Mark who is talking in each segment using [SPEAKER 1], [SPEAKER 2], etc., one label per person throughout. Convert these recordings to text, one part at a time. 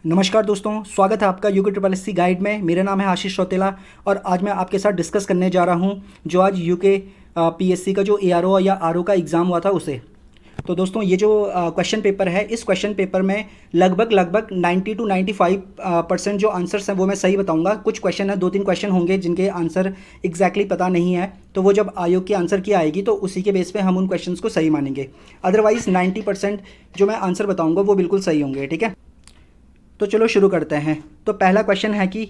[SPEAKER 1] नमस्कार दोस्तों, स्वागत है आपका UK triple S C guide में। मेरा नाम है आशीष चौतेला और आज मैं आपके साथ डिस्कस करने जा रहा हूं जो आज यूके पीएससी का जो एआरओ या आरओ का एग्ज़ाम हुआ था उसे। तो दोस्तों ये जो क्वेश्चन पेपर है, इस क्वेश्चन पेपर में लगभग 90 to 95% जो आंसर्स हैं वो मैं सही बताऊंगा। कुछ क्वेश्चन है, 2-3 क्वेश्चन होंगे जिनके आंसर एग्जैक्टली पता नहीं है, तो वो जब आयोग की आंसर की आएगी तो उसी के बेस पे हम उन क्वेश्चंस को सही मानेंगे। अदरवाइज़ 90% जो मैं आंसर बताऊँगा वो बिल्कुल सही होंगे। ठीक है, तो चलो शुरू करते हैं। तो पहला क्वेश्चन है कि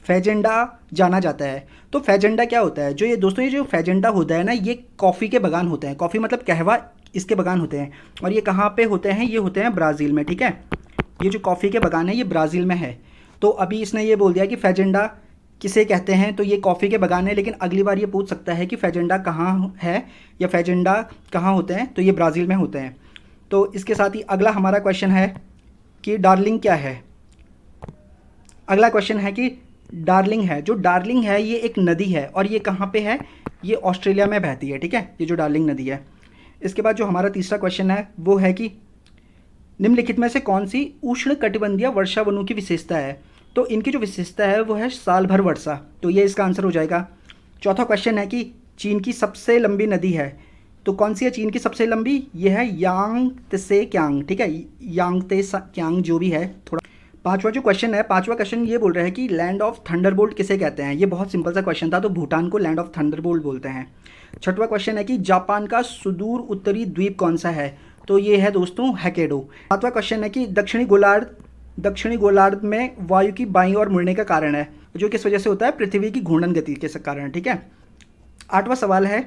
[SPEAKER 1] फैजेंडा जाना जाता है। तो फैजेंडा क्या होता है? ये दोस्तों, ये जो फैजेंडा होता है ना, ये कॉफ़ी के बागान होते हैं। कॉफ़ी मतलब कहवा, इसके बागान होते हैं। और ये कहाँ पे होते हैं? ये होते हैं ब्राज़ील में। ठीक है, ये जो कॉफ़ी के बागान है ये ब्राज़ील में है। तो अभी इसने ये बोल दिया कि फैजेंडा किसे कहते हैं, तो ये कॉफ़ी के बागान है। लेकिन अगली बार ये पूछ सकता है कि फैजेंडा कहाँ है या फैजेंडा कहाँ होते हैं, तो ये ब्राज़ील में होते हैं। तो इसके साथ ही अगला हमारा क्वेश्चन है कि डार्लिंग क्या है। अगला क्वेश्चन है कि डार्लिंग है, जो डार्लिंग है ये एक नदी है और ये कहाँ पे है? ये ऑस्ट्रेलिया में बहती है। ठीक है, ये जो डार्लिंग नदी है। इसके बाद जो हमारा तीसरा क्वेश्चन है वो है कि निम्नलिखित में से कौन सी उष्ण कटिबंधीय वर्षा वनों की विशेषता है? तो इनकी जो विशेषता है वो है साल भर वर्षा, तो ये इसका आंसर हो जाएगा। चौथा क्वेश्चन है कि चीन की सबसे लंबी नदी है, तो कौन सी है चीन की सबसे लंबी? ये है यांग त्से क्यांग। ठीक है, यांग त्से क्यांग जो भी है। थोड़ा पांचवा जो क्वेश्चन है, पांचवा क्वेश्चन ये बोल रहा है कि लैंड ऑफ थंडरबोल्ट किसे कहते हैं। ये बहुत सिंपल सा क्वेश्चन था, तो भूटान को लैंड ऑफ थंडरबोल्ट बोलते हैं। छठवां क्वेश्चन है कि जापान का सुदूर उत्तरी द्वीप कौन सा है? तो ये है दोस्तों हैकेडो। सातवां क्वेश्चन है कि दक्षिणी गोलार्ध में वायु की बाईं ओर मुड़ने का कारण है, जो किस वजह से होता है? पृथ्वी की घूर्णन गति के कारण। ठीक है, आठवां सवाल है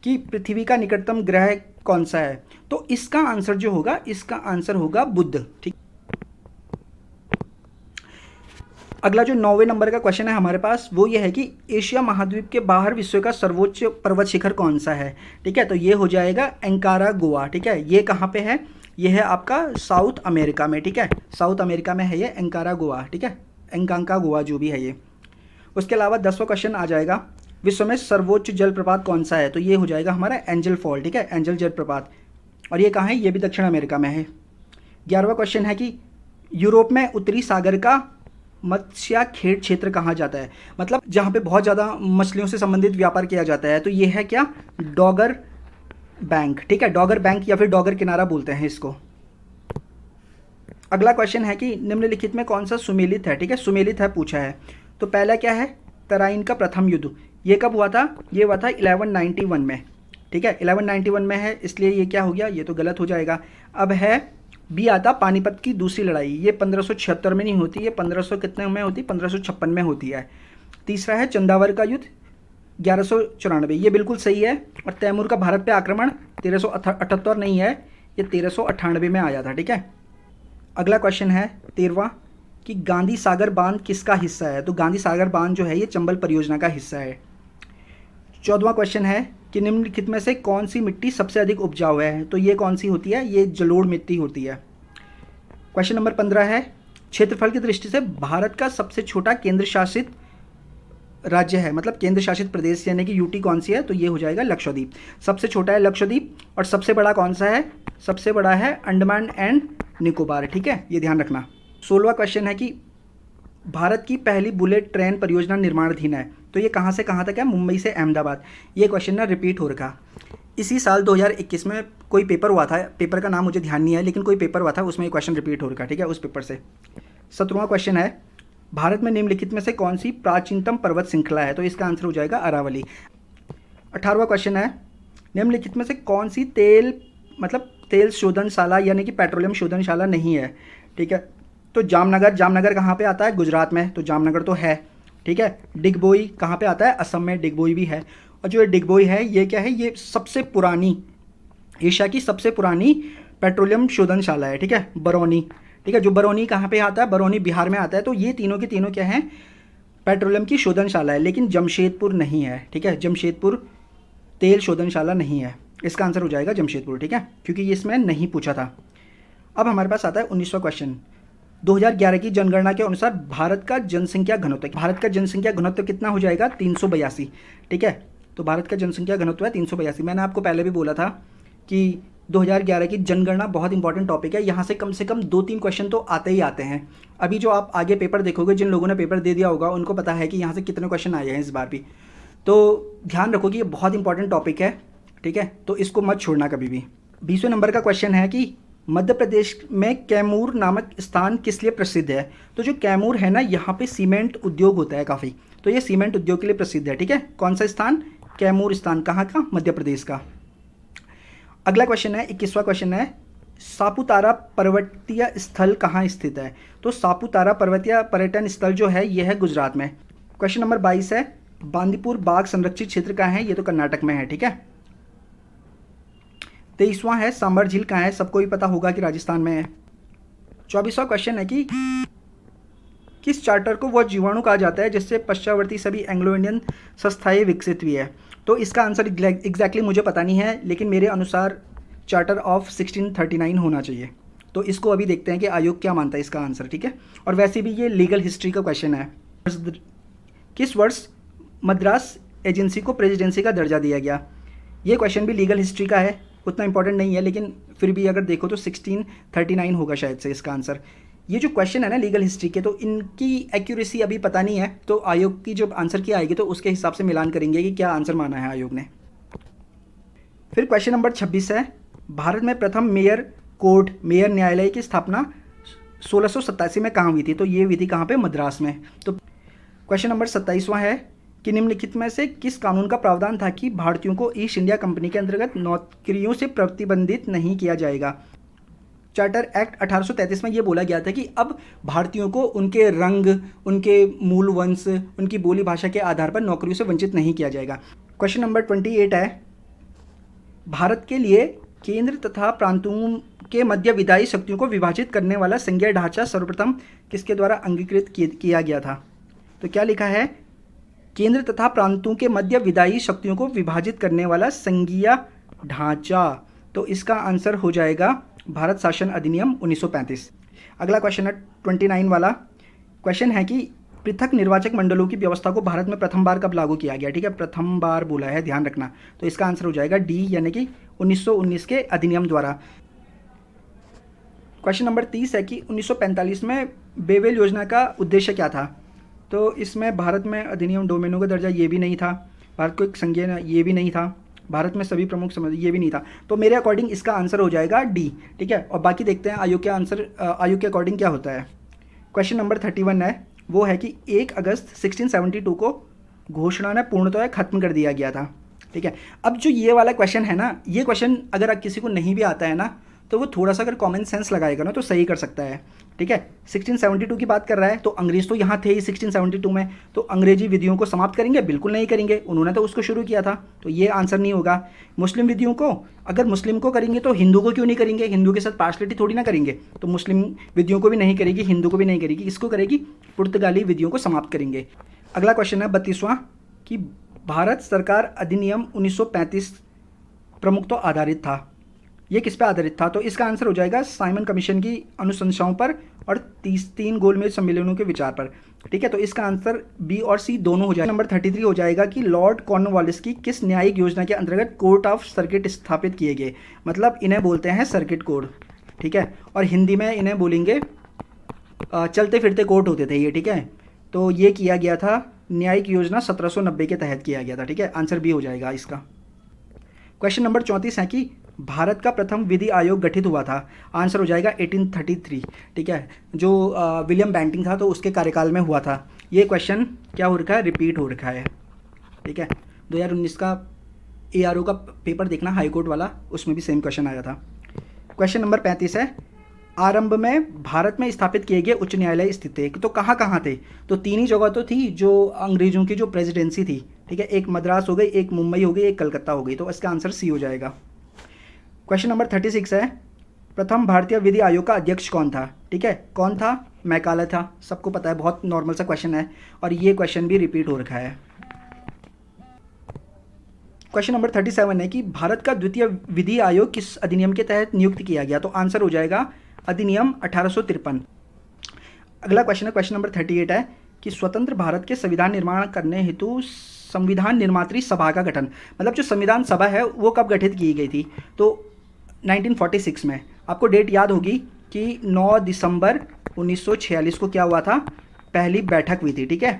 [SPEAKER 1] कि पृथ्वी का निकटतम ग्रह कौन सा है? तो इसका आंसर जो होगा, इसका आंसर होगा बुध। ठीक, अगला जो 9वें नंबर का क्वेश्चन है हमारे पास वो ये है कि एशिया महाद्वीप के बाहर विश्व का सर्वोच्च पर्वत शिखर कौन सा है? ठीक है, तो ये हो जाएगा एंकारा गोवा। ठीक है, ये कहाँ पे है? ये है आपका साउथ अमेरिका में। ठीक है, साउथ अमेरिका में है ये एंकारा गोवा। ठीक है, एंकांका गोवा जो भी है ये। उसके अलावा 10वां क्वेश्चन आ जाएगा, विश्व में सर्वोच्च जलप्रपात कौन सा है? तो ये हो जाएगा हमारा एंजल फॉल। ठीक है, एंजल जलप्रपात। और ये कहाँ है? ये भी दक्षिण अमेरिका में है। 11वां क्वेश्चन है कि यूरोप में उत्तरी सागर का मत्स्य खेत क्षेत्र कहाँ जाता है? मतलब जहाँ पे बहुत ज़्यादा मछलियों से संबंधित व्यापार किया जाता है, तो ये है क्या? डॉगर बैंक। ठीक है, डॉगर बैंक या फिर डॉगर किनारा बोलते हैं इसको। अगला क्वेश्चन है कि निम्नलिखित में कौन सा सुमेलित है? ठीक है, सुमेलित है पूछा है। तो पहला क्या है? तराइन का प्रथम युद्ध। ये कब हुआ था? ये हुआ था 1191 में। ठीक है, 1191 में है, इसलिए ये क्या हो गया? ये तो गलत हो जाएगा। अब है बी आता पानीपत की दूसरी लड़ाई। ये 1576 में नहीं होती, ये 1500 कितने में होती? 1556 में होती है। तीसरा है चंदावर का युद्ध 1194, ये बिल्कुल सही है। और तैमूर का भारत पे आक्रमण 1378 नहीं है, ये 1398 में आया था। ठीक है, अगला क्वेश्चन है 13वां कि गांधी सागर बांध किसका हिस्सा है? तो गांधी सागर बांध जो है ये चंबल परियोजना का हिस्सा है। 14वां क्वेश्चन है कि निम्नलिखित में से कौन सी मिट्टी सबसे अधिक उपजाऊ है? तो ये कौन सी होती है? ये जलोढ़ मिट्टी होती है। क्वेश्चन नंबर 15 है, क्षेत्रफल की दृष्टि से भारत का सबसे छोटा केंद्र शासित राज्य है, मतलब केंद्र शासित प्रदेश यानी कि यूटी कौन सी है? तो ये हो जाएगा लक्षद्वीप। सबसे छोटा है लक्षद्वीप और सबसे बड़ा कौन सा है? सबसे बड़ा है अंडमान एंड निकोबार। ठीक है, ये ध्यान रखना। 16वां क्वेश्चन है कि भारत की पहली बुलेट ट्रेन परियोजना निर्माणाधीन है, तो ये कहाँ से कहाँ तक है? मुंबई से अहमदाबाद। ये क्वेश्चन ना रिपीट हो रखा। इसी साल 2021 में कोई पेपर हुआ था, पेपर का नाम मुझे ध्यान नहीं है, लेकिन कोई पेपर हुआ था उसमें ये क्वेश्चन रिपीट हो रखा। ठीक है, उस पेपर से। 17वां क्वेश्चन है, भारत में निम्नलिखित में से कौन सी प्राचीनतम पर्वत श्रृंखला है? तो इसका आंसर हो जाएगा अरावली। 18वां क्वेश्चन है, निम्नलिखित में से कौन सी तेल शोधनशाला यानी कि पेट्रोलियम शोधनशाला नहीं है? ठीक है, तो जामनगर कहाँ पे आता है? गुजरात में, तो जामनगर तो है। ठीक है, डिगबोई कहाँ पे आता है? असम में डिगबोई भी है। और जो ये डिगबोई है ये क्या है? ये सबसे पुरानी, एशिया की सबसे पुरानी पेट्रोलियम शोधनशाला है। ठीक है, बरौनी। ठीक है, जो बरौनी कहाँ पे आता है? बरौनी बिहार में आता है। तो ये तीनों की तीनों क्या हैं? पेट्रोलियम की शोधनशाला है, लेकिन जमशेदपुर नहीं है। ठीक है, जमशेदपुर तेल शोधनशाला नहीं है। इसका आंसर हो जाएगा जमशेदपुर। ठीक है, क्योंकि ये इसमें नहीं पूछा था। अब हमारे पास आता है 19वां क्वेश्चन। 2011 की जनगणना के अनुसार भारत का जनसंख्या घनत्व कितना हो जाएगा? 382। ठीक है, तो भारत का जनसंख्या घनत्व है 382। मैंने आपको पहले भी बोला था कि 2011 की जनगणना बहुत इंपॉर्टेंट टॉपिक है, यहाँ से कम 2-3 क्वेश्चन तो आते ही आते हैं। अभी जो आप आगे पेपर देखोगे, जिन लोगों ने पेपर दे दिया होगा उनको पता है कि यहाँ से कितने क्वेश्चन आए हैं इस बार भी। तो ध्यान रखो कि ये बहुत इंपॉर्टेंट टॉपिक है, ठीक है, तो इसको मत छोड़ना कभी भी। 20वें नंबर का क्वेश्चन है कि मध्य प्रदेश में कैमूर नामक स्थान किस लिए प्रसिद्ध है। तो जो कैमूर है ना, यहाँ पे सीमेंट उद्योग होता है काफ़ी, तो ये सीमेंट उद्योग के लिए प्रसिद्ध है, ठीक है। कौन सा स्थान? कैमूर स्थान। कहाँ का? मध्य प्रदेश का। अगला क्वेश्चन है, 21वां क्वेश्चन है, सापुतारा पर्वतीय स्थल कहाँ स्थित है। तो सापुतारा पर्वतीय पर्यटन स्थल जो है ये है गुजरात में। क्वेश्चन नंबर 22 है, बांदीपुर बाघ संरक्षित क्षेत्र कहाँ है। ये तो कर्नाटक में है, ठीक है। 23वां है, सांबर झील कहाँ है। सबको ही पता होगा कि राजस्थान में है। 24वां क्वेश्चन है कि किस चार्टर को वह जीवाणु कहा जाता है जिससे पश्चावर्ती सभी एंग्लो इंडियन संस्थाएं विकसित हुई है। तो इसका आंसर एग्जैक्टली मुझे पता नहीं है, लेकिन मेरे अनुसार चार्टर ऑफ 1639 होना चाहिए। तो इसको अभी देखते हैं कि आयोग क्या मानता है इसका आंसर, ठीक है। और वैसे भी ये लीगल हिस्ट्री का क्वेश्चन है। किस वर्ष मद्रास एजेंसी को प्रेसिडेंसी का दर्जा दिया गया। ये क्वेश्चन भी लीगल हिस्ट्री का है, उतना इंपॉर्टेंट नहीं है, लेकिन फिर भी अगर देखो तो 1639 होगा शायद से इसका आंसर। ये जो क्वेश्चन है ना लीगल हिस्ट्री के, तो इनकी एक्यूरेसी अभी पता नहीं है, तो आयोग की जब आंसर की आएगी तो उसके हिसाब से मिलान करेंगे कि क्या आंसर माना है आयोग ने। फिर क्वेश्चन नंबर 26 है, भारत में प्रथम मेयर न्यायालय की स्थापना 1687 में कहाँ हुई थी। तो ये हुई थी कहाँ पे? मद्रास में। तो क्वेश्चन नंबर 27वां है कि निम्नलिखित में से किस कानून का प्रावधान था कि भारतीयों को ईस्ट इंडिया कंपनी के अंतर्गत नौकरियों से प्रतिबंधित नहीं किया जाएगा। चार्टर एक्ट 1833 में ये बोला गया था कि अब भारतीयों को उनके रंग, उनके मूल वंश, उनकी बोली भाषा के आधार पर नौकरियों से वंचित नहीं किया जाएगा। क्वेश्चन नंबर 28 है, भारत के लिए केंद्र तथा प्रांतों के मध्य विधायी शक्तियों को विभाजित करने वाला संघीय ढांचा सर्वप्रथम किसके द्वारा अंगीकृत किया गया था। तो क्या लिखा है? केंद्र तथा प्रांतों के मध्य विधायी शक्तियों को विभाजित करने वाला संघीय ढांचा। तो इसका आंसर हो जाएगा भारत शासन अधिनियम 1935। अगला क्वेश्चन है 29 वाला। क्वेश्चन है कि पृथक निर्वाचक मंडलों की व्यवस्था को भारत में प्रथम बार कब लागू किया गया। ठीक है, प्रथम बार बोला है, ध्यान रखना। तो इसका आंसर हो जाएगा डी, यानी कि 1919 के अधिनियम द्वारा। क्वेश्चन नंबर 30 है कि 1945 में बेवेल योजना का उद्देश्य क्या था। तो इसमें भारत में अधिनियम डोमेनों का दर्जा ये भी नहीं था, भारत को एक संज्ञा ये भी नहीं था, भारत में सभी प्रमुख समझ ये भी नहीं था। तो मेरे अकॉर्डिंग इसका आंसर हो जाएगा डी। ठीक है, और बाकी देखते हैं आयोग के आंसर, आयोग के अकॉर्डिंग क्या होता है। क्वेश्चन नंबर 31 है, वो है कि 1 अगस्त 1672 को घोषणा ने पूर्णतः खत्म कर दिया गया था। ठीक है, अब जो ये वाला क्वेश्चन है ना, ये क्वेश्चन अगर किसी को नहीं भी आता है ना, तो वो थोड़ा सा अगर कॉमन सेंस लगाएगा ना तो सही कर सकता है। ठीक है, 1672 की बात कर रहा है, तो अंग्रेज तो यहाँ थे ही 1672 में, तो अंग्रेजी विधियों को समाप्त करेंगे? बिल्कुल नहीं करेंगे, उन्होंने तो उसको शुरू किया था, तो ये आंसर नहीं होगा। मुस्लिम विधियों को, अगर मुस्लिम को करेंगे तो हिंदू को क्यों नहीं करेंगे? हिंदू के साथ पार्शलिटी थोड़ी ना करेंगे, तो मुस्लिम विधियों को भी नहीं करेगी, हिंदू को भी नहीं करेगी, किसको करेगी? पुर्तगाली विधियों को समाप्त करेंगे। अगला क्वेश्चन है 32वां कि भारत सरकार अधिनियम 1935 प्रमुखतः आधारित था, ये किस पे आधारित था? तो इसका आंसर हो जाएगा साइमन कमीशन की अनुशंसाओं पर और 3 गोलमेज सम्मेलनों के विचार पर। ठीक है, तो इसका आंसर बी और सी दोनों हो जाएगा। नंबर 33 हो जाएगा कि लॉर्ड कॉर्नवालिस की किस न्यायिक योजना के अंतर्गत कोर्ट ऑफ सर्किट स्थापित किए गए। मतलब इन्हें बोलते हैं सर्किट कोर्ट। ठीक है, और हिंदी में इन्हें बोलेंगे चलते फिरते कोर्ट होते थे ये। ठीक है, तो ये किया गया था न्यायिक योजना 1790 के तहत किया गया था। ठीक है, आंसर बी हो जाएगा इसका। क्वेश्चन नंबर 34 है कि भारत का प्रथम विधि आयोग गठित हुआ था, आंसर हो जाएगा 1833। ठीक है, जो विलियम बेंटिंग था तो उसके कार्यकाल में हुआ था। ये क्वेश्चन क्या हो रखा है? रिपीट हो रखा है। ठीक है, 2019 का ARO का पेपर देखना, हाईकोर्ट वाला, उसमें भी सेम क्वेश्चन आया था। क्वेश्चन नंबर 35 है, आरंभ में भारत में स्थापित किए गए उच्च न्यायालय स्थित थे, तो कहाँ कहाँ थे? तो 3 ही जगह तो थी जो अंग्रेजों की जो प्रेसिडेंसी थी। ठीक है, एक मद्रास हो गई, एक मुंबई हो गई, एक कलकत्ता हो गई, तो इसका आंसर सी हो जाएगा। क्वेश्चन नंबर 36 है, प्रथम भारतीय विधि आयोग का अध्यक्ष कौन था? ठीक है, कौन था? मैकाले था, सबको पता है, बहुत नॉर्मल सा क्वेश्चन है, और ये क्वेश्चन भी रिपीट हो रखा है। क्वेश्चन नंबर 37 है कि भारत का द्वितीय विधि आयोग किस अधिनियम के तहत नियुक्त किया गया? तो आंसर हो जाएगा अधिनियम 1853। अगला क्वेश्चन है, क्वेश्चन नंबर 38 है कि स्वतंत्र भारत के संविधान निर्माण करने हेतु संविधान निर्मात्री सभा का गठन, मतलब जो संविधान सभा है वो कब गठित की गई थी? तो 1946 में। आपको डेट याद होगी कि 9 दिसंबर 1946 को क्या हुआ था, पहली बैठक हुई थी, ठीक है।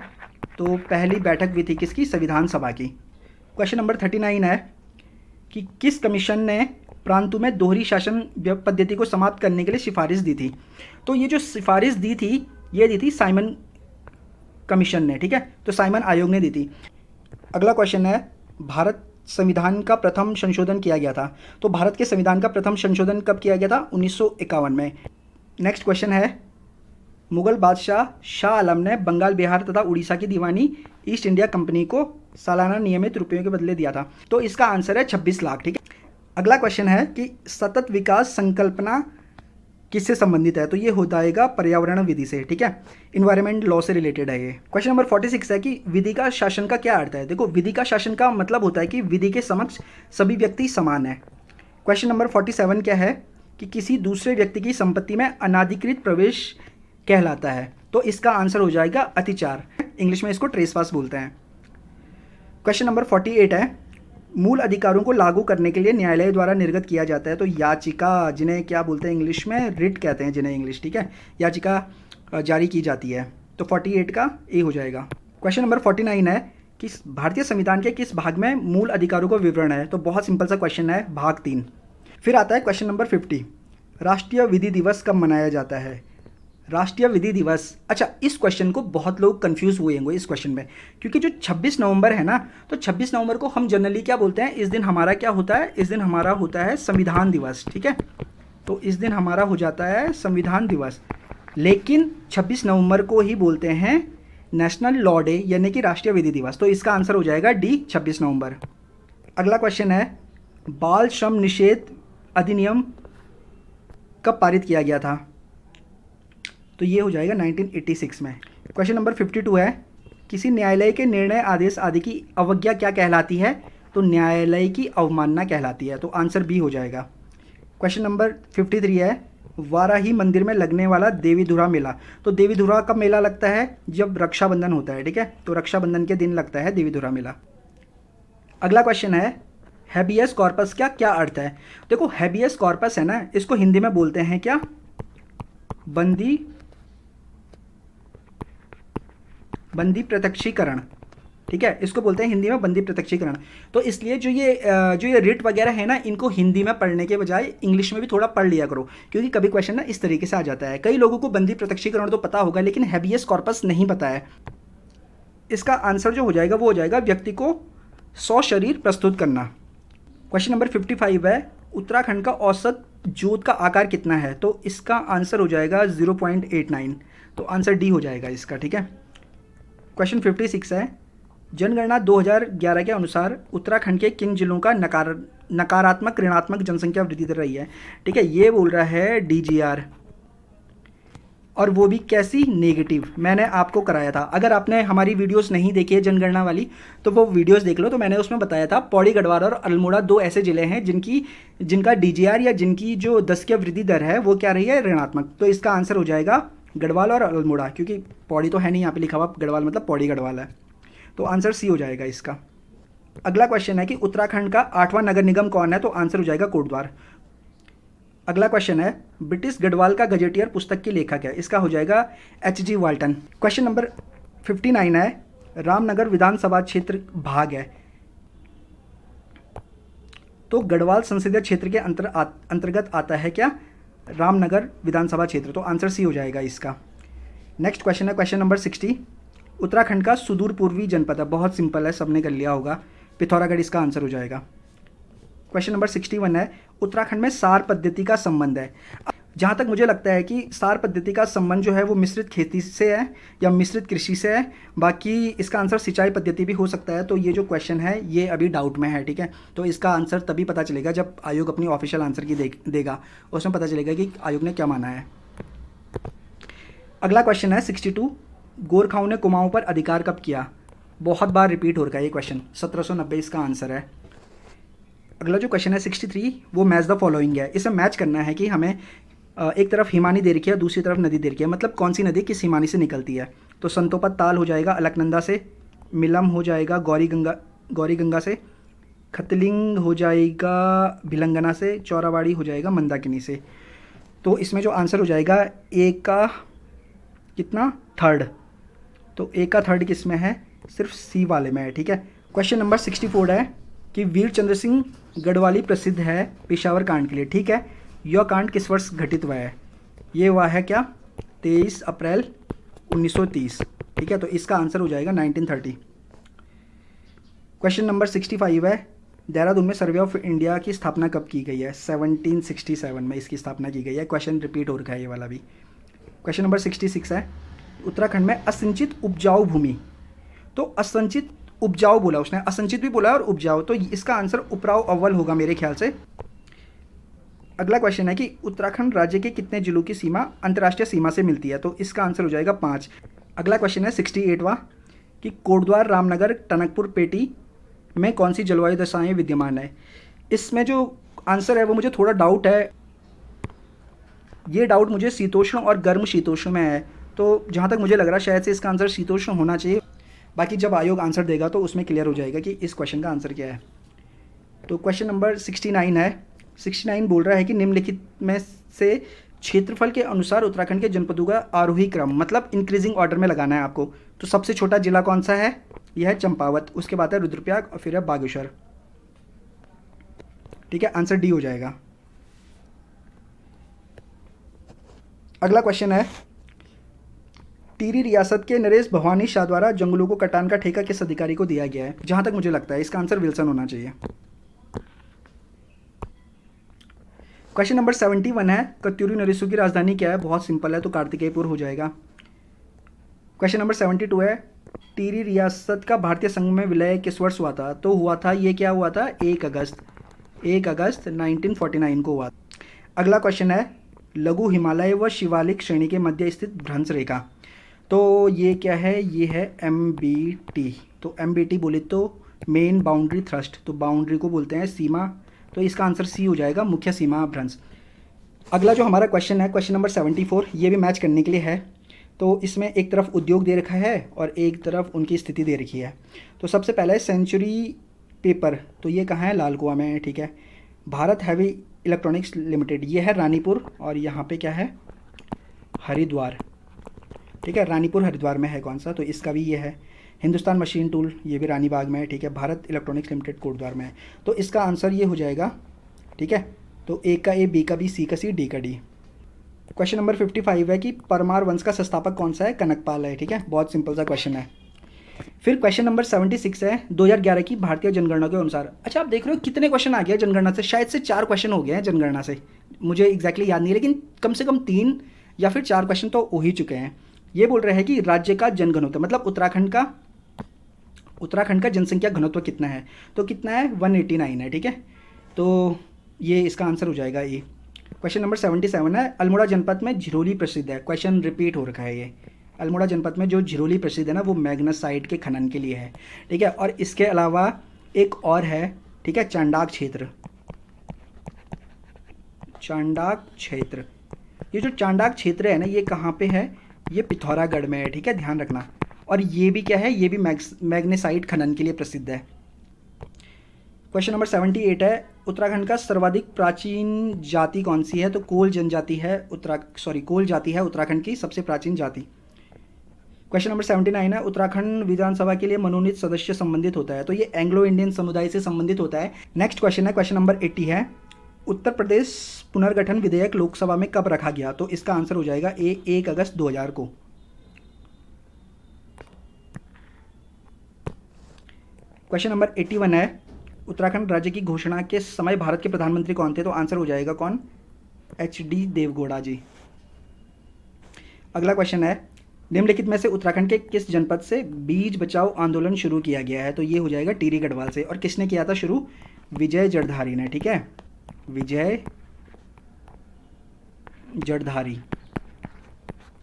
[SPEAKER 1] तो पहली बैठक हुई थी किसकी, संविधान सभा की। क्वेश्चन नंबर 39 है कि किस कमीशन ने प्रांतों में दोहरी शासन पद्धति को समाप्त करने के लिए सिफारिश दी थी। तो ये जो सिफारिश दी थी, ये दी थी साइमन कमीशन ने, ठीक है। तो साइमन आयोग ने दी थी। अगला क्वेश्चन है, भारत संविधान का प्रथम संशोधन किया गया था। तो भारत के संविधान का प्रथम संशोधन कब किया गया था, 1951 में। नेक्स्ट क्वेश्चन है, मुगल बादशाह शाह आलम ने बंगाल, बिहार तथा उड़ीसा की दीवानी ईस्ट इंडिया कंपनी को सालाना नियमित रुपयों के बदले दिया था। तो इसका आंसर है 26 लाख, ठीक है। अगला क्वेश्चन है कि सतत विकास संकल्पना किससे संबंधित है। तो ये हो जाएगा पर्यावरण विधि से, ठीक है। इन्वायरमेंट लॉ से रिलेटेड है ये। क्वेश्चन नंबर 46 है कि विधि का शासन का क्या अर्थ है। देखो, विधि का शासन का मतलब होता है कि विधि के समक्ष सभी व्यक्ति समान है। क्वेश्चन नंबर 47 क्या है कि किसी दूसरे व्यक्ति की संपत्ति में अनाधिकृत प्रवेश कहलाता है। तो इसका आंसर हो जाएगा अतिचार, इंग्लिश में इसको ट्रेसपास बोलते हैं। क्वेश्चन नंबर 48 है, मूल अधिकारों को लागू करने के लिए न्यायालय द्वारा निर्गत किया जाता है। तो याचिका, जिन्हें क्या बोलते हैं इंग्लिश में, रिट कहते हैं जिन्हें इंग्लिश, ठीक है। याचिका जारी की जाती है। तो 48 का ए हो जाएगा। क्वेश्चन नंबर 49 है कि भारतीय संविधान के किस भाग में मूल अधिकारों का विवरण है। तो बहुत सिंपल सा क्वेश्चन है, भाग 3। फिर आता है क्वेश्चन नंबर 50, राष्ट्रीय विधि दिवस कब मनाया जाता है। राष्ट्रीय विधि दिवस, अच्छा, इस क्वेश्चन को बहुत लोग कंफ्यूज हुए होंगे इस क्वेश्चन में, क्योंकि जो 26 नवंबर है ना, तो 26 नवंबर को हम जनरली क्या बोलते हैं, इस दिन हमारा क्या होता है, इस दिन हमारा होता है संविधान दिवस, ठीक है। तो इस दिन हमारा हो जाता है संविधान दिवस, लेकिन 26 नवंबर को ही बोलते हैं नेशनल लॉ डे, यानी कि राष्ट्रीय विधि दिवस। तो इसका आंसर हो जाएगा डी, 26 नवंबर। अगला क्वेश्चन है, बाल श्रम निषेध अधिनियम कब पारित किया गया था। तो ये हो जाएगा 1986 में। क्वेश्चन नंबर 52 है, किसी न्यायालय के निर्णय, आदेश आदि की अवज्ञा क्या कहलाती है। तो न्यायालय की अवमानना कहलाती है। तो आंसर बी हो जाएगा। क्वेश्चन नंबर 53 है, वाराही मंदिर में लगने वाला देवीधुरा मेला। तो देवीधुरा का मेला लगता है जब रक्षाबंधन होता है, ठीक है। तो रक्षाबंधन के दिन लगता है देवीधुरा मेला। अगला क्वेश्चन है, हैबियस कॉर्पस का क्या अर्थ है। देखो, हैबियस कॉर्पस है ना, इसको हिंदी में बोलते हैं क्या, बंदी प्रत्यक्षीकरण, ठीक है। इसको बोलते हैं हिंदी में बंदी प्रत्यक्षीकरण। तो इसलिए जो ये रिट वगैरह है ना, इनको हिंदी में पढ़ने के बजाय इंग्लिश में भी थोड़ा पढ़ लिया करो, क्योंकि कभी क्वेश्चन ना इस तरीके से आ जाता है। कई लोगों को बंदी प्रत्यक्षीकरण तो पता होगा, लेकिन हैबियस कॉर्पस नहीं पता है। इसका आंसर जो हो जाएगा वो हो जाएगा व्यक्ति को शरीर प्रस्तुत करना। क्वेश्चन नंबर 55 है, उत्तराखंड का औसत जोत का आकार कितना है। तो इसका आंसर हो जाएगा 0.89। तो आंसर डी हो जाएगा इसका, ठीक है। क्वेश्चन 56 है, जनगणना 2011 के अनुसार उत्तराखंड के किन जिलों का नकारात्मक ऋणात्मक जनसंख्या वृद्धि दर रही है, ठीक है। ये बोल रहा है DGR, और वो भी कैसी, नेगेटिव। मैंने आपको कराया था, अगर आपने हमारी वीडियोस नहीं देखी है जनगणना वाली, तो वो वीडियोस देख लो। तो मैंने उसमें बताया था पौड़ी गढ़वाल और अल्मोड़ा 2 ऐसे ज़िले हैं जिनका DGR या जिनकी जो दशकीय वृद्धि दर है वो क्या रही है, ऋणात्मक। तो इसका आंसर हो जाएगा गढ़वाल और अल्मोड़ा, क्योंकि पौड़ी तो है नहीं यहाँ पे लिखा हुआ, गढ़वाल मतलब पौड़ी गढ़वाल है। तो आंसर सी हो जाएगा इसका। अगला क्वेश्चन है कि उत्तराखंड का 8वां नगर निगम कौन है। तो आंसर हो जाएगा कोटद्वार। अगला क्वेश्चन है, ब्रिटिश गढ़वाल का गजेटियर पुस्तक की लेखक है। इसका हो जाएगा H.G. वाल्टन। क्वेश्चन नंबर 59 है, रामनगर विधानसभा क्षेत्र भाग है। तो गढ़वाल संसदीय क्षेत्र के अंतर्गत आता है क्या, रामनगर विधानसभा क्षेत्र। तो आंसर सी हो जाएगा इसका। नेक्स्ट क्वेश्चन है क्वेश्चन नंबर 60, उत्तराखंड का सुदूर पूर्वी जनपद है। बहुत सिंपल है, सबने कर लिया होगा, पिथौरागढ़ इसका आंसर हो जाएगा। क्वेश्चन नंबर 61 है, उत्तराखंड में सार पद्धति का संबंध है। जहाँ तक मुझे लगता है कि सार पद्धति का संबंध जो है वो मिश्रित खेती से है या मिश्रित कृषि से है। बाकी इसका आंसर सिंचाई पद्धति भी हो सकता है। तो ये जो क्वेश्चन है ये अभी डाउट में है, ठीक है। तो इसका आंसर तभी पता चलेगा जब आयोग अपनी ऑफिशियल आंसर की देगा, उसमें पता चलेगा कि आयोग ने क्या माना है। अगला क्वेश्चन है 62, गोरखाओं ने कुमाऊं पर अधिकार कब किया। बहुत बार रिपीट हो रखा है ये क्वेश्चन, 1790 इसका आंसर है। अगला जो क्वेश्चन है 63, वो मैच द फॉलोइंग है। इसमें मैच करना है कि हमें एक तरफ हिमानी दे रखी है, दूसरी तरफ नदी दे रखी है, मतलब कौन सी नदी किस हिमानी से निकलती है। तो संतोपत ताल हो जाएगा अलकनंदा से, मिलम हो जाएगा गौरी गंगा से, खतलिंग हो जाएगा भिलंगना से, चौरावाड़ी हो जाएगा मंदाकिनी से। तो इसमें जो आंसर हो जाएगा ए का कितना थर्ड, तो ए का थर्ड किस में है, सिर्फ सी वाले में है, ठीक है। क्वेश्चन नंबर 64 है कि वीर चंद्र सिंह गढ़वाली प्रसिद्ध है पेशावर कांड के लिए, ठीक है। यह कांड किस वर्ष घटित हुआ है, ये हुआ है क्या 23 अप्रैल 1930, ठीक है। तो इसका आंसर हो जाएगा 1930। क्वेश्चन नंबर 65 है देहरादून में सर्वे ऑफ इंडिया की स्थापना कब की गई है, 1767 में इसकी स्थापना की गई है। क्वेश्चन रिपीट हो रखा है ये वाला भी। क्वेश्चन नंबर 66 है उत्तराखंड में असंचित उपजाऊ भूमि, तो असंचित उपजाऊ बोला उसने, असंचित भी बोला और उपजाऊ, तो इसका आंसर उपराव अव्वल होगा मेरे ख्याल से। अगला क्वेश्चन है कि उत्तराखंड राज्य के कितने जिलों की सीमा अंतर्राष्ट्रीय सीमा से मिलती है, तो इसका आंसर हो जाएगा 5। अगला क्वेश्चन है 68वां कि कोटद्वार, रामनगर, टनकपुर, पेटी में कौन सी जलवायु दशाएं विद्यमान है। इसमें जो आंसर है वो मुझे थोड़ा डाउट है, ये डाउट मुझे शीतोष्ण और गर्म शीतोष्ण में है, तो जहाँ तक मुझे लग रहा है शायद से इसका आंसर शीतोष्ण होना चाहिए। बाकी जब आयोग आंसर देगा तो उसमें क्लियर हो जाएगा कि इस क्वेश्चन का आंसर क्या है। तो क्वेश्चन नंबर 69 है, 69 बोल रहा है कि निम्नलिखित में से क्षेत्रफल के अनुसार उत्तराखंड के जनपदों का आरोही क्रम, मतलब इंक्रीजिंग ऑर्डर में लगाना है आपको। तो सबसे छोटा जिला कौन सा है, यह है चंपावत, उसके बाद है रुद्रप्रयाग और फिर है बागेश्वर, ठीक है। आंसर डी हो जाएगा। अगला क्वेश्चन है टिहरी रियासत के नरेश भवानी शाह द्वारा जंगलों को कटान का ठेका किस अधिकारी को दिया गया है, जहां तक मुझे लगता है इसका आंसर विल्सन होना चाहिए। क्वेश्चन नंबर 71 है कत्यूरी नरेशों की राजधानी क्या है, बहुत सिंपल है, तो कार्तिकेयपुर हो जाएगा। क्वेश्चन नंबर 72 है टिहरी रियासत का भारतीय संघ में विलय किस वर्ष हुआ था, तो हुआ था ये क्या हुआ था 1 अगस्त 1949 को हुआ। अगला क्वेश्चन है लघु हिमालय व शिवालिक श्रेणी के मध्य स्थित भ्रंश रेखा, तो ये क्या है, ये है MBT। तो MBT बोले तो मेन बाउंड्री थ्रस्ट, तो बाउंड्री को बोलते हैं सीमा, तो इसका आंसर सी हो जाएगा मुख्य सीमा भ्रंश। अगला जो हमारा क्वेश्चन है क्वेश्चन नंबर 74, ये भी मैच करने के लिए है। तो इसमें एक तरफ उद्योग दे रखा है और एक तरफ उनकी स्थिति दे रखी है। तो सबसे पहले है सेंचुरी पेपर, तो ये कहाँ है, लाल कुआं में है, ठीक है। भारत हैवी इलेक्ट्रॉनिक्स लिमिटेड, ये है रानीपुर, और यहाँ पे क्या है हरिद्वार, ठीक है। रानीपुर हरिद्वार में है कौन सा, तो इसका भी ये है। हिंदुस्तान मशीन टूल, ये भी रानीबाग में है, ठीक है। भारत इलेक्ट्रॉनिक्स लिमिटेड कोटद्वार में है, तो इसका आंसर ये हो जाएगा, ठीक है। तो ए का ए, बी का बी, सी का सी, डी का डी। क्वेश्चन नंबर 55 है कि परमार वंश का संस्थापक कौन सा है, कनकपाल है, ठीक है। बहुत सिंपल सा क्वेश्चन है। फिर क्वेश्चन नंबर 76 है 2011 की भारतीय जनगणना के अनुसार। अच्छा आप देख रहे हो कितने क्वेश्चन आ गया जनगणना से, शायद से 4 क्वेश्चन हो गए हैं जनगणना से, मुझे एग्जैक्टली याद नहीं है, लेकिन कम से कम 3 या फिर 4 क्वेश्चन तो हो ही चुके हैं। ये बोल रहे हैं कि राज्य का जनघनत्व, मतलब उत्तराखंड का जनसंख्या घनत्व कितना है, तो कितना है 189 है, ठीक है। तो ये इसका आंसर हो जाएगा ए। क्वेश्चन नंबर 77 है अल्मोड़ा जनपद में झिरोली प्रसिद्ध है, क्वेश्चन रिपीट हो रखा है ये। अल्मोड़ा जनपद में जो झिरोली प्रसिद्ध है ना वो मैग्नेसाइट के खनन के लिए है, ठीक है। और इसके अलावा एक और है, ठीक है, चांडाक क्षेत्र। ये जो चांडाक क्षेत्र है ना ये कहाँ पे है, ये पिथौरागढ़ में है, ठीक है, ध्यान रखना। और ये भी क्या है, ये भी मैग्नेसाइट खनन के लिए प्रसिद्ध है। क्वेश्चन नंबर 78 है उत्तराखंड का सर्वाधिक प्राचीन जाति कौन सी है, तो कोल जनजाति है, कोल जाति है उत्तराखंड की सबसे प्राचीन जाति। क्वेश्चन नंबर 79 है उत्तराखंड विधानसभा के लिए मनोनीत सदस्य संबंधित होता है, तो ये एंग्लो इंडियन समुदाय से संबंधित होता है। नेक्स्ट क्वेश्चन है क्वेश्चन नंबर 80 है उत्तर प्रदेश पुनर्गठन विधेयक लोकसभा में कब रखा गया, तो इसका आंसर हो जाएगा ए 1 अगस्त 2000 को। क्वेश्चन नंबर 81 है उत्तराखंड राज्य की घोषणा के समय भारत के प्रधानमंत्री कौन थे, तो आंसर हो जाएगा कौन, HD देवगौड़ा जी। अगला क्वेश्चन है निम्नलिखित में से उत्तराखंड के किस जनपद से बीज बचाओ आंदोलन शुरू किया गया है, तो ये हो जाएगा टिहरी गढ़वाल से। और किसने किया था शुरू, विजय जड़धारी ने, ठीक है, विजय जड़धारी।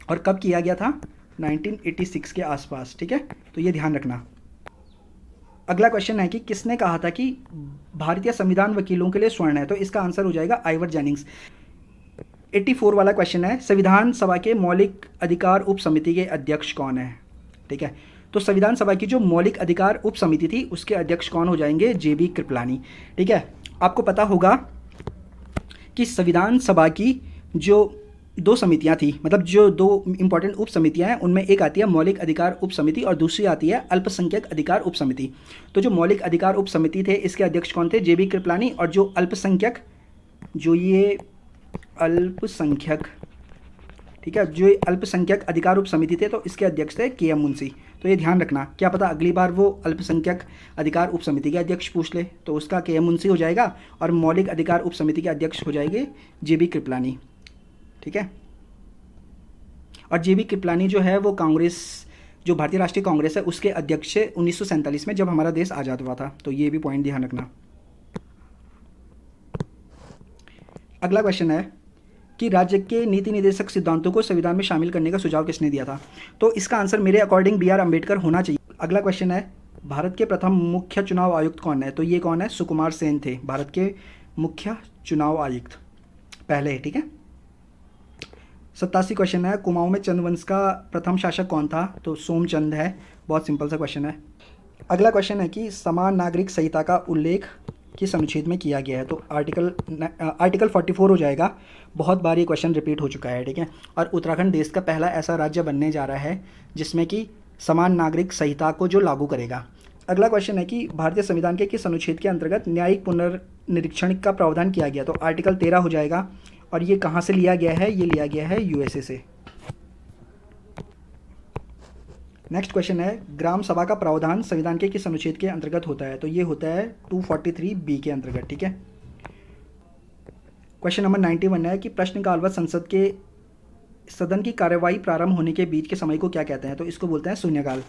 [SPEAKER 1] और कब किया गया था, 1986 के आसपास, ठीक है, तो ये ध्यान रखना। अगला क्वेश्चन है कि किसने कहा था कि भारतीय संविधान वकीलों के लिए स्वर्ण है, तो इसका आंसर हो जाएगा आइवर जेनिंग्स। 84 वाला क्वेश्चन है संविधान सभा के मौलिक अधिकार उप समिति के अध्यक्ष कौन है, ठीक है। तो संविधान सभा की जो मौलिक अधिकार उप समिति थी उसके अध्यक्ष कौन हो जाएंगे? JB कृपलानी। ठीक है, आपको पता होगा कि संविधान सभा की जो 2 समितियां थी, मतलब जो 2 इंपॉर्टेंट उप समितियां हैं, उनमें एक आती है मौलिक अधिकार उप समिति और दूसरी आती है अल्पसंख्यक अधिकार उप समिति। तो जो मौलिक अधिकार उप समिति थे इसके अध्यक्ष कौन थे? JB कृपलानी। और जो अल्पसंख्यक, जो ये अल्पसंख्यक, ठीक है, जो अल्पसंख्यक अधिकार उप समिति थे तो इसके अध्यक्ष थे KM मुंशी। तो ये ध्यान रखना, क्या पता अगली बार वो अल्पसंख्यक अधिकार उप समिति के अध्यक्ष पूछ ले, तो उसका KM मुंशी हो जाएगा और मौलिक अधिकार उप समिति के अध्यक्ष हो जाएंगे JB कृपलानी। ठीक है, और JB कृपलानी जो है वो कांग्रेस, जो भारतीय राष्ट्रीय कांग्रेस है उसके अध्यक्ष 1947 में, जब हमारा देश आज़ाद हुआ था। तो ये भी पॉइंट ध्यान रखना। अगला क्वेश्चन है कि राज्य के नीति निर्देशक सिद्धांतों को संविधान में शामिल करने का सुझाव किसने दिया था? तो इसका आंसर मेरे अकॉर्डिंग BR अम्बेडकर होना चाहिए। अगला क्वेश्चन है, भारत के प्रथम मुख्य चुनाव आयुक्त कौन है? तो ये कौन है? सुकुमार सेन थे भारत के मुख्य चुनाव आयुक्त पहले। ठीक है, 87 क्वेश्चन है, कुमाऊं में चंद्रवंश का प्रथम शासक कौन था? तो सोमचंद है। बहुत सिंपल सा क्वेश्चन है। अगला क्वेश्चन है कि समान नागरिक संहिता का उल्लेख किस अनुच्छेद में किया गया है? तो आर्टिकल 44 हो जाएगा। बहुत बार ये क्वेश्चन रिपीट हो चुका है। ठीक है, और उत्तराखंड देश का पहला ऐसा राज्य बनने जा रहा है जिसमें कि समान नागरिक संहिता को जो लागू करेगा। अगला क्वेश्चन है कि भारतीय संविधान के किस अनुच्छेद के अंतर्गत न्यायिक पुनर्निरीक्षण का प्रावधान किया गया? तो आर्टिकल 13 हो जाएगा। और ये कहाँ से लिया गया है? ये लिया गया है USA से। नेक्स्ट क्वेश्चन है, ग्राम सभा का प्रावधान संविधान के किस अनुच्छेद के अंतर्गत होता है? तो ये होता है 243B के अंतर्गत। ठीक है, क्वेश्चन नंबर 91 है कि प्रश्नकालवश संसद के सदन की कार्यवाही प्रारंभ होने के बीच के समय को क्या कहते हैं? तो इसको बोलते हैं शून्यकाल।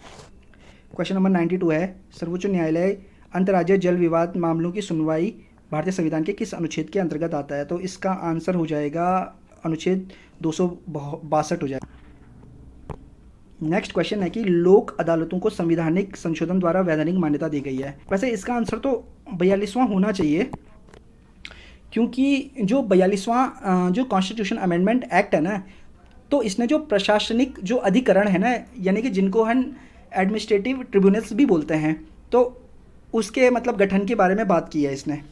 [SPEAKER 1] क्वेश्चन नंबर 92 है, सर्वोच्च न्यायालय अंतर्राज्यीय जल विवाद मामलों की सुनवाई भारतीय संविधान के किस अनुच्छेद के अंतर्गत आता है? तो इसका आंसर हो जाएगा अनुच्छेद 262 हो जाएगा। नेक्स्ट क्वेश्चन है कि लोक अदालतों को संवैधानिक संशोधन द्वारा वैधानिक मान्यता दी गई है। वैसे इसका आंसर तो 42वां होना चाहिए, क्योंकि जो 42वां जो कॉन्स्टिट्यूशन अमेंडमेंट एक्ट है ना, तो इसने जो प्रशासनिक जो अधिकरण है ना, यानी कि जिनको हम एडमिनिस्ट्रेटिव ट्रिब्यूनल्स भी बोलते हैं, तो उसके मतलब गठन के बारे में बात की है इसने।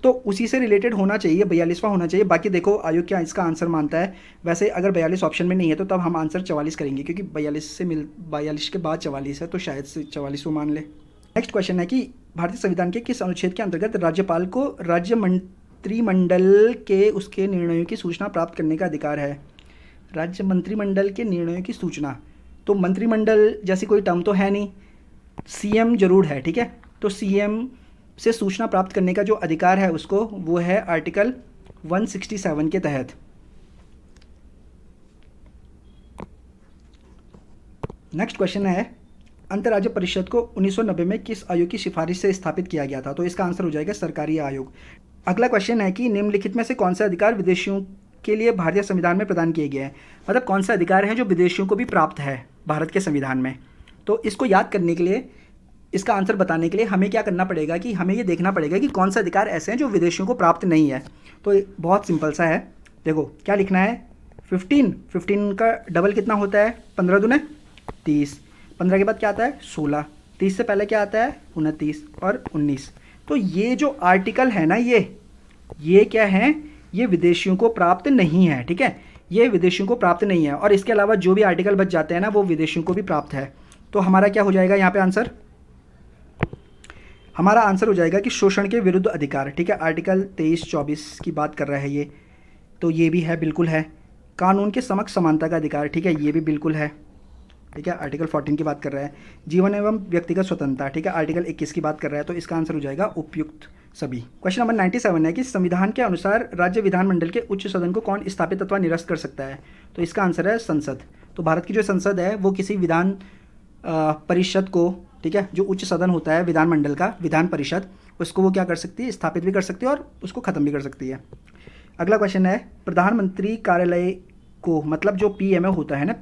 [SPEAKER 1] तो उसी से रिलेटेड होना चाहिए, 42वां होना चाहिए। बाकी देखो आयोग क्या इसका आंसर मानता है। वैसे अगर 42 ऑप्शन में नहीं है तो तब हम आंसर 44 करेंगे, क्योंकि 42 के बाद 44 है, तो शायद से 44 वो मान ले। नेक्स्ट क्वेश्चन है कि भारतीय संविधान के किस अनुच्छेद के अंतर्गत राज्यपाल को राज्य मंत्रिमंडल के उसके निर्णयों की सूचना प्राप्त करने का अधिकार है? राज्य मंत्रिमंडल के निर्णयों की सूचना, तो मंत्रिमंडल जैसी कोई टर्म तो है नहीं, CM जरूर है। ठीक है, तो CM से सूचना प्राप्त करने का जो अधिकार है उसको, वो है आर्टिकल 167 के तहत। नेक्स्ट क्वेश्चन है, अंतर्राज्य परिषद को 1990 में किस आयोग की सिफारिश से स्थापित किया गया था? तो इसका आंसर हो जाएगा सरकारी आयोग। अगला क्वेश्चन है कि निम्नलिखित में से कौन सा अधिकार विदेशियों के लिए भारतीय संविधान में प्रदान किए गए हैं? मतलब कौन सा अधिकार है जो विदेशियों को भी प्राप्त है भारत के संविधान में? तो इसको याद करने के लिए, इसका आंसर बताने के लिए हमें क्या करना पड़ेगा कि हमें ये देखना पड़ेगा कि कौन सा अधिकार ऐसे हैं जो विदेशियों को प्राप्त नहीं है। तो बहुत सिंपल सा है, देखो क्या लिखना है, 15 का डबल कितना होता है? 15 दूने 30, 15 के बाद क्या आता है? 16, 30 से पहले क्या आता है? 29 और 19। तो ये जो आर्टिकल है ना, ये क्या है? ये विदेशियों को प्राप्त नहीं है। ठीक है, ये विदेशियों को प्राप्त नहीं है। और इसके अलावा जो भी आर्टिकल बच जाते हैं ना, वो विदेशियों को भी प्राप्त है। तो हमारा क्या हो जाएगा यहाँ पे आंसर? हमारा आंसर हो जाएगा कि शोषण के विरुद्ध अधिकार। ठीक है, आर्टिकल 23-24 की बात कर रहा है ये, तो ये भी है, बिल्कुल है। कानून के समक्ष समानता का अधिकार, ठीक है, ये भी बिल्कुल है। ठीक है, आर्टिकल 14 की बात कर रहा है। जीवन एवं व्यक्तिगत स्वतंत्रता, ठीक है, आर्टिकल 21 की बात कर रहा है। तो इसका आंसर हो जाएगा उपयुक्त सभी। क्वेश्चन नंबर 97 है कि संविधान के अनुसार राज्य विधानमंडल के उच्च सदन को कौन स्थापित अथवा निरस्त कर सकता है? तो इसका आंसर है संसद। तो भारत की जो संसद है वो किसी विधान परिषद को, ठीक है, जो उच्च सदन होता है विधानमंडल का, विधान परिषद, उसको वो क्या कर सकती है? स्थापित भी कर सकती है और उसको ख़त्म भी कर सकती है। अगला क्वेश्चन है, प्रधानमंत्री कार्यालय को, मतलब जो PMO होता है ना,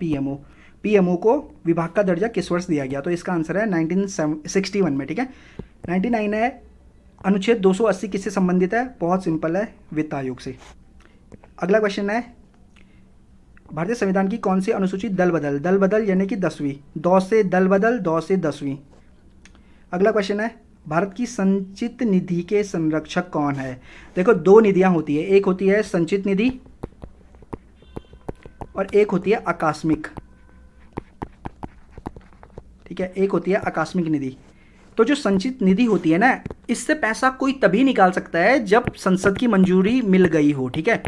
[SPEAKER 1] PMO को विभाग का दर्जा किस वर्ष दिया गया? तो इसका आंसर है 1961 में। ठीक है, 99 है, अनुच्छेद 280 किससे संबंधित है? बहुत सिंपल है, वित्त आयोग से। अगला क्वेश्चन है, भारतीय संविधान की कौन सी अनुसूची दल बदल, दल बदल यानी कि 10वीं, दौ से दल बदल, दौ से 10वीं। अगला क्वेश्चन है, भारत की संचित निधि के संरक्षक कौन है। देखो दो निधियां होती है, एक होती है संचित निधि और एक होती है आकस्मिक, ठीक है, एक होती है आकस्मिक निधि। तो जो संचित निधि होती है ना, इससे पैसा कोई तभी निकाल सकता है जब संसद की मंजूरी मिल गई हो, ठीक है,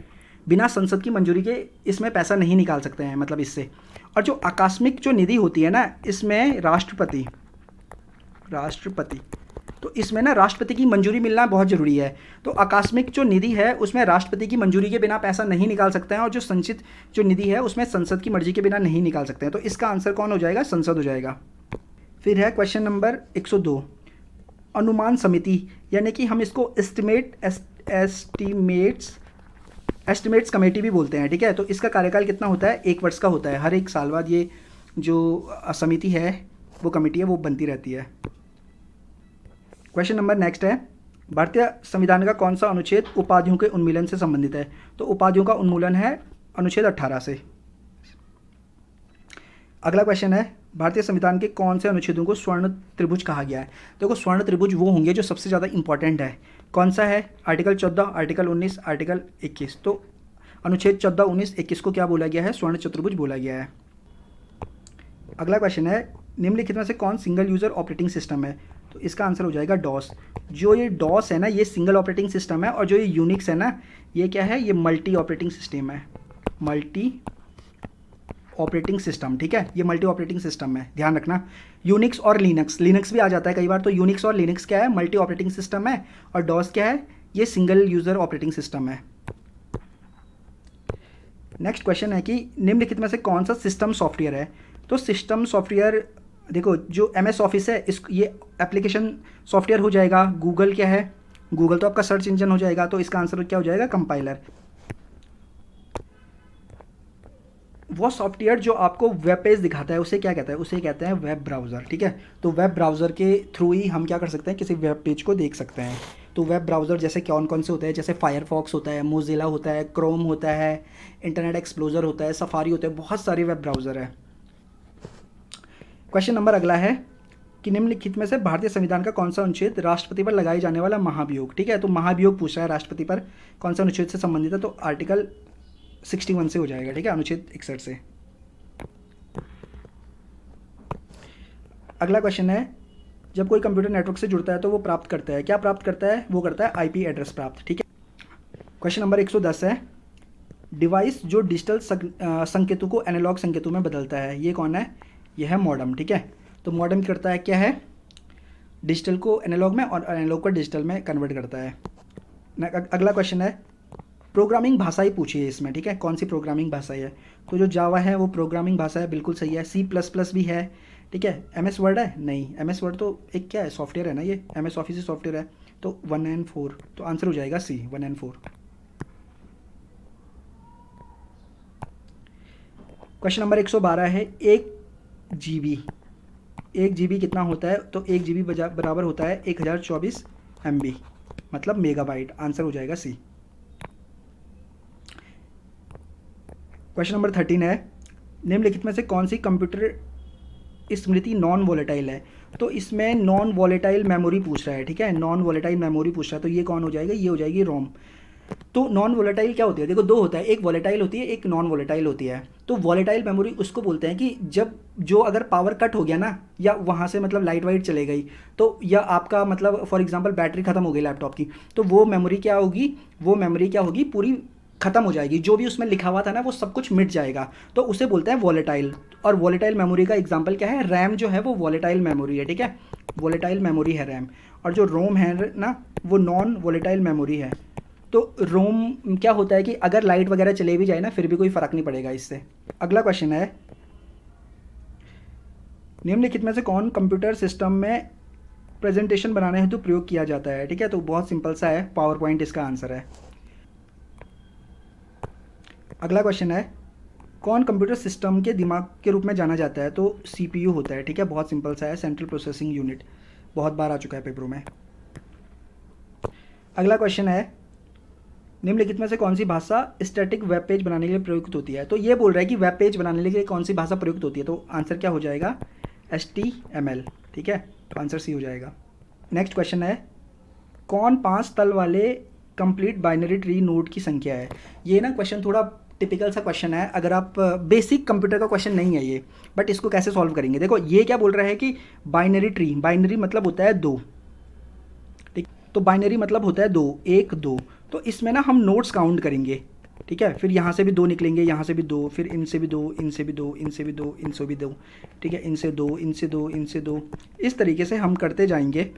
[SPEAKER 1] बिना संसद की मंजूरी के इसमें पैसा नहीं निकाल सकते हैं, मतलब इससे। और जो आकस्मिक जो निधि होती है ना, इसमें राष्ट्रपति, तो इसमें ना राष्ट्रपति की मंजूरी मिलना बहुत ज़रूरी है। तो आकस्मिक जो निधि है उसमें राष्ट्रपति की मंजूरी के बिना पैसा नहीं निकाल सकते हैं, और जो संचित जो निधि है उसमें संसद की मर्जी के बिना नहीं निकाल सकते हैं। तो इसका आंसर कौन हो जाएगा, संसद हो जाएगा। फिर है क्वेश्चन नंबर 102, अनुमान समिति, यानी कि हम इसको एस्टिमेट्स कमेटी भी बोलते हैं, ठीक है। तो इसका कार्यकाल कितना होता है, 1 वर्ष का होता है। हर 1 साल बाद ये जो समिति है, वो कमेटी है, वो बनती रहती है। क्वेश्चन नंबर नेक्स्ट है, भारतीय संविधान का कौन सा अनुच्छेद उपाधियों के उन्मूलन से संबंधित है। तो उपाधियों का उन्मूलन है अनुच्छेद 18 से। अगला क्वेश्चन है, भारतीय संविधान के कौन से अनुच्छेदों को स्वर्ण त्रिभुज कहा गया है। देखो स्वर्ण त्रिभुज वो होंगे जो सबसे ज़्यादा इंपॉर्टेंट है। कौन सा है, आर्टिकल 14, आर्टिकल 19, आर्टिकल 21। तो अनुच्छेद 14, 19, 21 को क्या बोला गया है, स्वर्ण चतुर्भुज बोला गया है। अगला क्वेश्चन है, निम्नलिखित में से कौन सिंगल यूज़र ऑपरेटिंग सिस्टम है। तो इसका आंसर हो जाएगा डॉस। जो ये डॉस है ना, ये सिंगल ऑपरेटिंग सिस्टम है, और जो ये यूनिक्स है ना, ये क्या है, ये मल्टी ऑपरेटिंग सिस्टम है, मल्टी ऑपरेटिंग सिस्टम, ठीक है, ये मल्टी ऑपरेटिंग सिस्टम है, ध्यान रखना। यूनिक्स और लिनक्स भी आ जाता है कई बार। तो यूनिक्स और लिनक्स क्या है, मल्टी ऑपरेटिंग सिस्टम है, और डॉस क्या है, ये सिंगल यूज़र ऑपरेटिंग सिस्टम है। नेक्स्ट क्वेश्चन है कि निम्नलिखित में से कौन सा सिस्टम सॉफ्टवेयर है। तो सिस्टम सॉफ्टवेयर, देखो जो MS ऑफिस है, इस ये एप्लीकेशन सॉफ्टवेयर हो जाएगा। गूगल क्या है, गूगल तो आपका सर्च इंजन हो जाएगा। तो इसका आंसर क्या हो जाएगा, कंपाइलर। वो सॉफ्टवेयर जो आपको वेब पेज दिखाता है उसे क्या कहता है, उसे कहते हैं वेब ब्राउज़र, ठीक है। तो वेब ब्राउज़र के थ्रू ही हम क्या कर सकते हैं, किसी वेब पेज को देख सकते हैं। तो वेब ब्राउज़र जैसे कौन कौन से होते हैं, जैसे फायरफॉक्स होता है, मोजिला होता है, क्रोम होता है, इंटरनेट एक्सप्लोरर होता है, सफारी होता है, बहुत सारे वेब ब्राउज़र है। क्वेश्चन नंबर अगला है कि निम्नलिखित में से भारतीय संविधान का कौन सा अनुच्छेद राष्ट्रपति पर लगाए जाने वाला महाभियोग, ठीक है। तो महाभियोग पूछा है राष्ट्रपति पर कौन सा अनुच्छेद से संबंधित है। तो आर्टिकल 61 से हो जाएगा, ठीक है, अनुच्छेद 61 से। अगला क्वेश्चन है, जब कोई कंप्यूटर नेटवर्क से जुड़ता है तो वो प्राप्त करता है, क्या प्राप्त करता है, वो करता है IP एड्रेस प्राप्त, ठीक है। क्वेश्चन नंबर 110 है, डिवाइस जो डिजिटल संकेतों को एनालॉग संकेतों में बदलता है, ये कौन है, यह है मॉडेम, ठीक है। तो मॉडेम करता है क्या है, डिजिटल को एनालॉग में और एनालॉग को डिजिटल में कन्वर्ट करता है। अगला क्वेश्चन है, प्रोग्रामिंग भाषा ही पूछी है इसमें, ठीक है, कौन सी प्रोग्रामिंग भाषा है। तो जो जावा है वो प्रोग्रामिंग भाषा है, बिल्कुल सही है। C++ भी है, ठीक है। MS वर्ड है, नहीं, MS वर्ड तो एक क्या है, सॉफ्टवेयर है ना, ये MS ऑफिस सॉफ्टवेयर है। तो 1 and 4, तो आंसर हो जाएगा C, 1 and 4। क्वेश्चन नंबर 112 है, 1 GB कितना होता है। तो 1 GB बराबर होता है 1024 MB, मतलब मेगाबाइट। आंसर हो जाएगा C। क्वेश्चन नंबर 13 है, निम्नलिखित में से कौन सी कंप्यूटर स्मृति नॉन वोलेटाइल है। तो इसमें नॉन वोलेटाइल मेमोरी पूछ रहा है, ठीक है, नॉन वोलेटाइल मेमोरी पूछ रहा है। तो ये कौन हो जाएगा, ये हो जाएगी रोम। तो नॉन वोलेटाइल क्या होती है, देखो दो होता है, एक वोलेटाइल होती है, एक नॉन वोलेटाइल होती है। तो वोलेटाइल मेमोरी उसको बोलते हैं कि जब जो अगर पावर कट हो गया ना, या वहाँ से मतलब लाइट वाइट चले गई, तो या आपका मतलब फॉर एग्जांपल बैटरी खत्म हो गई लैपटॉप की, तो वो मेमोरी क्या होगी, पूरी खत्म हो जाएगी। जो भी उसमें लिखा हुआ था ना, वो सब कुछ मिट जाएगा। तो उसे बोलते हैं वोलेटाइल। और वोलेटाइल मेमोरी का एग्जांपल क्या है, रैम जो है वो वोलेटाइल मेमोरी है, ठीक है, वोलेटाइल मेमोरी है रैम। और जो रोम है ना, वो नॉन वोलेटाइल मेमोरी है। तो रोम क्या होता है कि अगर लाइट वगैरह चले भी जाए ना, फिर भी कोई फ़र्क नहीं पड़ेगा इससे। अगला क्वेश्चन है, निम्नलिखित में से कौन कंप्यूटर सिस्टम में प्रेजेंटेशन बनाने हेतु प्रयोग किया जाता है, ठीक है। तो बहुत सिंपल सा है, पावर पॉइंट इसका आंसर है। अगला क्वेश्चन है, कौन कंप्यूटर सिस्टम के दिमाग के रूप में जाना जाता है। तो CPU होता है, ठीक है, बहुत सिंपल सा है, सेंट्रल प्रोसेसिंग यूनिट, बहुत बार आ चुका है पेपरों में। अगला क्वेश्चन है, निम्नलिखित में से कौन सी भाषा स्टैटिक वेब पेज बनाने के लिए प्रयुक्त होती है? तो ये बोल रहा है कि वेब पेज बनाने के लिए कौन सी भाषा प्रयुक्त होती है, तो आंसर क्या हो जाएगा? HTML। ठीक है, तो आंसर सी हो जाएगा। नेक्स्ट क्वेश्चन है, कौन 5 तल वाले कंप्लीट बाइनरी ट्री नोड की संख्या है? ये ना क्वेश्चन थोड़ा टिपिकल सा क्वेश्चन है, अगर आप बेसिक कंप्यूटर का क्वेश्चन नहीं है ये, बट इसको कैसे सॉल्व करेंगे? देखो ये क्या बोल रहा है कि बाइनरी ट्री, बाइनरी मतलब होता है 2, ठीक, तो बाइनरी मतलब होता है 2, 1 2, तो इसमें ना हम नोड्स काउंट करेंगे, ठीक है, फिर यहाँ से भी 2 निकलेंगे, यहाँ से भी 2, फिर इनसे भी 2, इनसे भी 2, इनसे भी 2, इनसे भी 2, ठीक है, इनसे 2, इनसे 2, इनसे 2, इस तरीके से हम करते जाएंगे,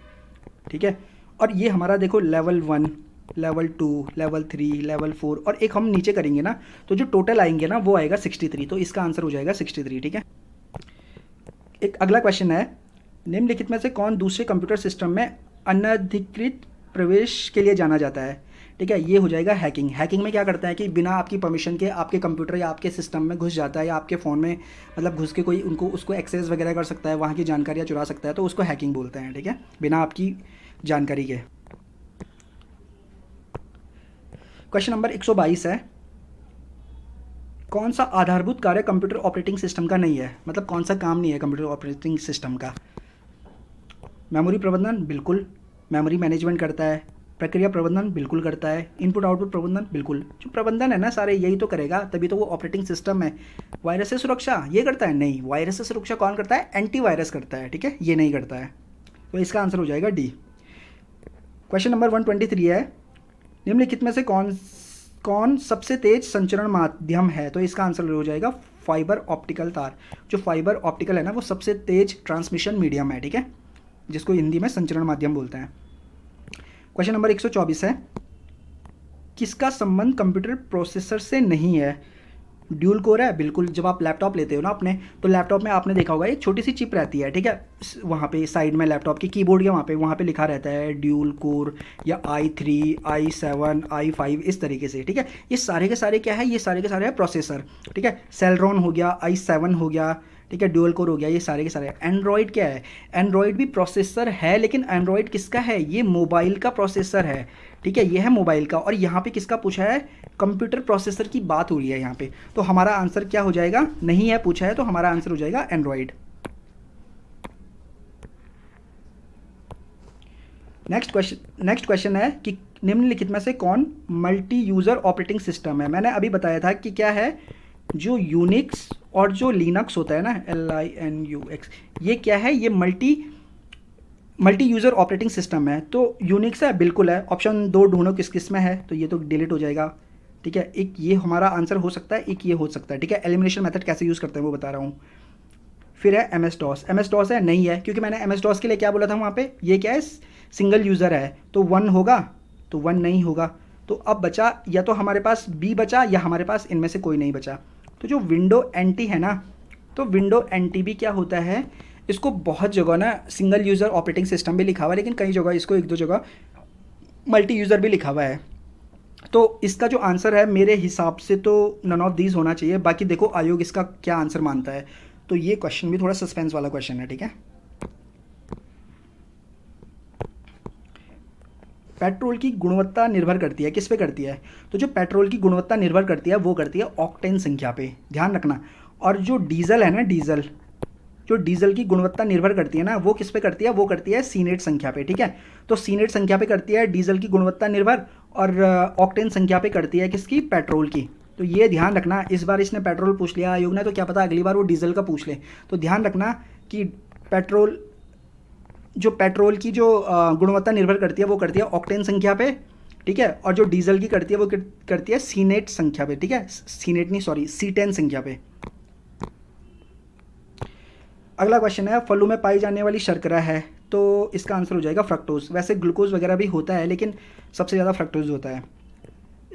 [SPEAKER 1] ठीक है। और ये हमारा देखो लेवल 1, लेवल 2, लेवल 3, लेवल 4, और एक हम नीचे करेंगे ना, तो जो टोटल आएंगे ना वो आएगा 63, तो इसका आंसर हो जाएगा 63, ठीक है। एक अगला क्वेश्चन है, निम्नलिखित में से कौन दूसरे कंप्यूटर सिस्टम में अनधिकृत प्रवेश के लिए जाना जाता है? ठीक है, ये हो जाएगा हैकिंग। हैकिंग में क्या करता है कि बिना आपकी परमिशन के आपके कंप्यूटर या आपके सिस्टम में घुस जाता है, या आपके फ़ोन में मतलब घुस के कोई उसको एक्सेस वगैरह कर सकता है, वहाँ की जानकारियाँ चुरा सकता है, तो उसको हैकिंग बोलते हैं, ठीक है, बिना आपकी जानकारी के। क्वेश्चन नंबर 122 है, कौन सा आधारभूत कार्य कंप्यूटर ऑपरेटिंग सिस्टम का नहीं है? मतलब कौन सा काम नहीं है कंप्यूटर ऑपरेटिंग सिस्टम का? मेमोरी प्रबंधन, बिल्कुल। मेमोरी मैनेजमेंट करता है। प्रक्रिया प्रबंधन, बिल्कुल करता है। इनपुट आउटपुट प्रबंधन, बिल्कुल। जो प्रबंधन है ना सारे यही तो करेगा, तभी तो वो ऑपरेटिंग सिस्टम है। वायरस से सुरक्षा ये करता है? नहीं, वायरस से सुरक्षा कौन करता है? एंटीवायरस करता है, ठीक है, ये नहीं करता है, तो इसका आंसर हो जाएगा डी। क्वेश्चन नंबर 123 है, निम्नलिखित में से कौन सबसे तेज संचरण माध्यम है? तो इसका आंसर हो जाएगा फाइबर ऑप्टिकल तार। जो फाइबर ऑप्टिकल है ना वो सबसे तेज ट्रांसमिशन मीडियम है, ठीक है, जिसको हिंदी में संचरण माध्यम बोलते हैं। क्वेश्चन नंबर 124 है, किसका संबंध कंप्यूटर प्रोसेसर से नहीं है? ड्यूल कोर है, बिल्कुल। जब आप लैपटॉप लेते हो ना अपने, तो लैपटॉप में आपने देखा होगा एक छोटी सी चिप रहती है, ठीक है, वहाँ पे साइड में लैपटॉप की कीबोर्ड के वहाँ पे लिखा रहता है ड्यूल कोर या i3, i7, i5, इस तरीके से, ठीक है। ये सारे के सारे क्या है? ये सारे के सारे है प्रोसेसर, ठीक है। सेलरॉन हो गया, i7 हो गया, ठीक है, ड्यूल कोर हो गया, ये सारे के सारे। एंड्रॉयड क्या है? एंड्रॉयड भी प्रोसेसर है, लेकिन एंड्रॉयड किसका है? ये मोबाइल का प्रोसेसर है, ठीक है, ये है मोबाइल का। और यहाँ पे किसका पूछा है? कंप्यूटर प्रोसेसर की बात हो रही है यहाँ पे, तो हमारा आंसर क्या हो जाएगा? नहीं है पूछा है, तो हमारा आंसर हो जाएगा एंड्रॉयड। नेक्स्ट क्वेश्चन है कि निम्नलिखित में से कौन मल्टी यूज़र ऑपरेटिंग सिस्टम है? मैंने अभी बताया था कि क्या है, जो यूनिक्स और जो लिनक्स होता है ना, LINUX, ये क्या है? ये मल्टी यूज़र ऑपरेटिंग सिस्टम है। तो यूनिक्स है, बिल्कुल है। ऑप्शन 2 ढूंढो किस किस में है, तो ये तो डिलीट हो जाएगा, ठीक है। एक ये हमारा आंसर हो सकता है, एक ये हो सकता है, ठीक है। एलिमिनेशन मेथड कैसे यूज़ करते हैं वो बता रहा हूँ। फिर है MS-DOS। MS-DOS है, नहीं है, क्योंकि मैंने MS-DOS के लिए क्या बोला था वहाँ पे, ये क्या है? सिंगल यूज़र है, तो 1 होगा, तो 1 नहीं होगा। तो अब बचा या तो हमारे पास B बचा, या हमारे पास इनमें से कोई नहीं बचा। तो जो विंडो NT है ना, तो विंडो NT भी क्या होता है? इसको बहुत जगह ना सिंगल यूज़र ऑपरेटिंग सिस्टम भी लिखा हुआ है, लेकिन कई जगह इसको 1-2 जगह मल्टी यूज़र भी लिखा हुआ है। तो इसका जो आंसर है मेरे हिसाब से तो नन ऑफ दीज होना चाहिए। बाकी देखो आयोग इसका क्या आंसर मानता है, तो ये क्वेश्चन भी थोड़ा सस्पेंस वाला क्वेश्चन है, ठीक है। पेट्रोल की गुणवत्ता निर्भर करती है, किस पे करती है? तो जो पेट्रोल की गुणवत्ता निर्भर करती है वो करती है ऑक्टेन संख्या पे, ध्यान रखना। और जो डीजल है ना, जो डीजल की गुणवत्ता निर्भर करती है ना, वो किस पे करती है? वो करती है सीनेट संख्या पे, ठीक है। तो सीनेट संख्या पे करती है डीजल की गुणवत्ता निर्भर, और ऑक्टेन संख्या पे करती है किसकी? पेट्रोल की। तो ये ध्यान रखना, इस बार इसने पेट्रोल पूछ लिया आयोग ने, तो क्या पता अगली बार वो डीजल का पूछ ले। तो ध्यान रखना कि पेट्रोल की जो गुणवत्ता निर्भर करती है वो करती है ऑक्टेन संख्या पे, ठीक है। और जो डीजल की करती है वो करती है सीनेट संख्या पे, ठीक है, सीनेट नहीं सॉरी C10 संख्या पे। अगला क्वेश्चन है, फलों में पाई जाने वाली शर्करा है, तो इसका आंसर हो जाएगा फ्रक्टोज। वैसे ग्लूकोज वगैरह भी होता है, लेकिन सबसे ज़्यादा फ्रक्टोज होता है।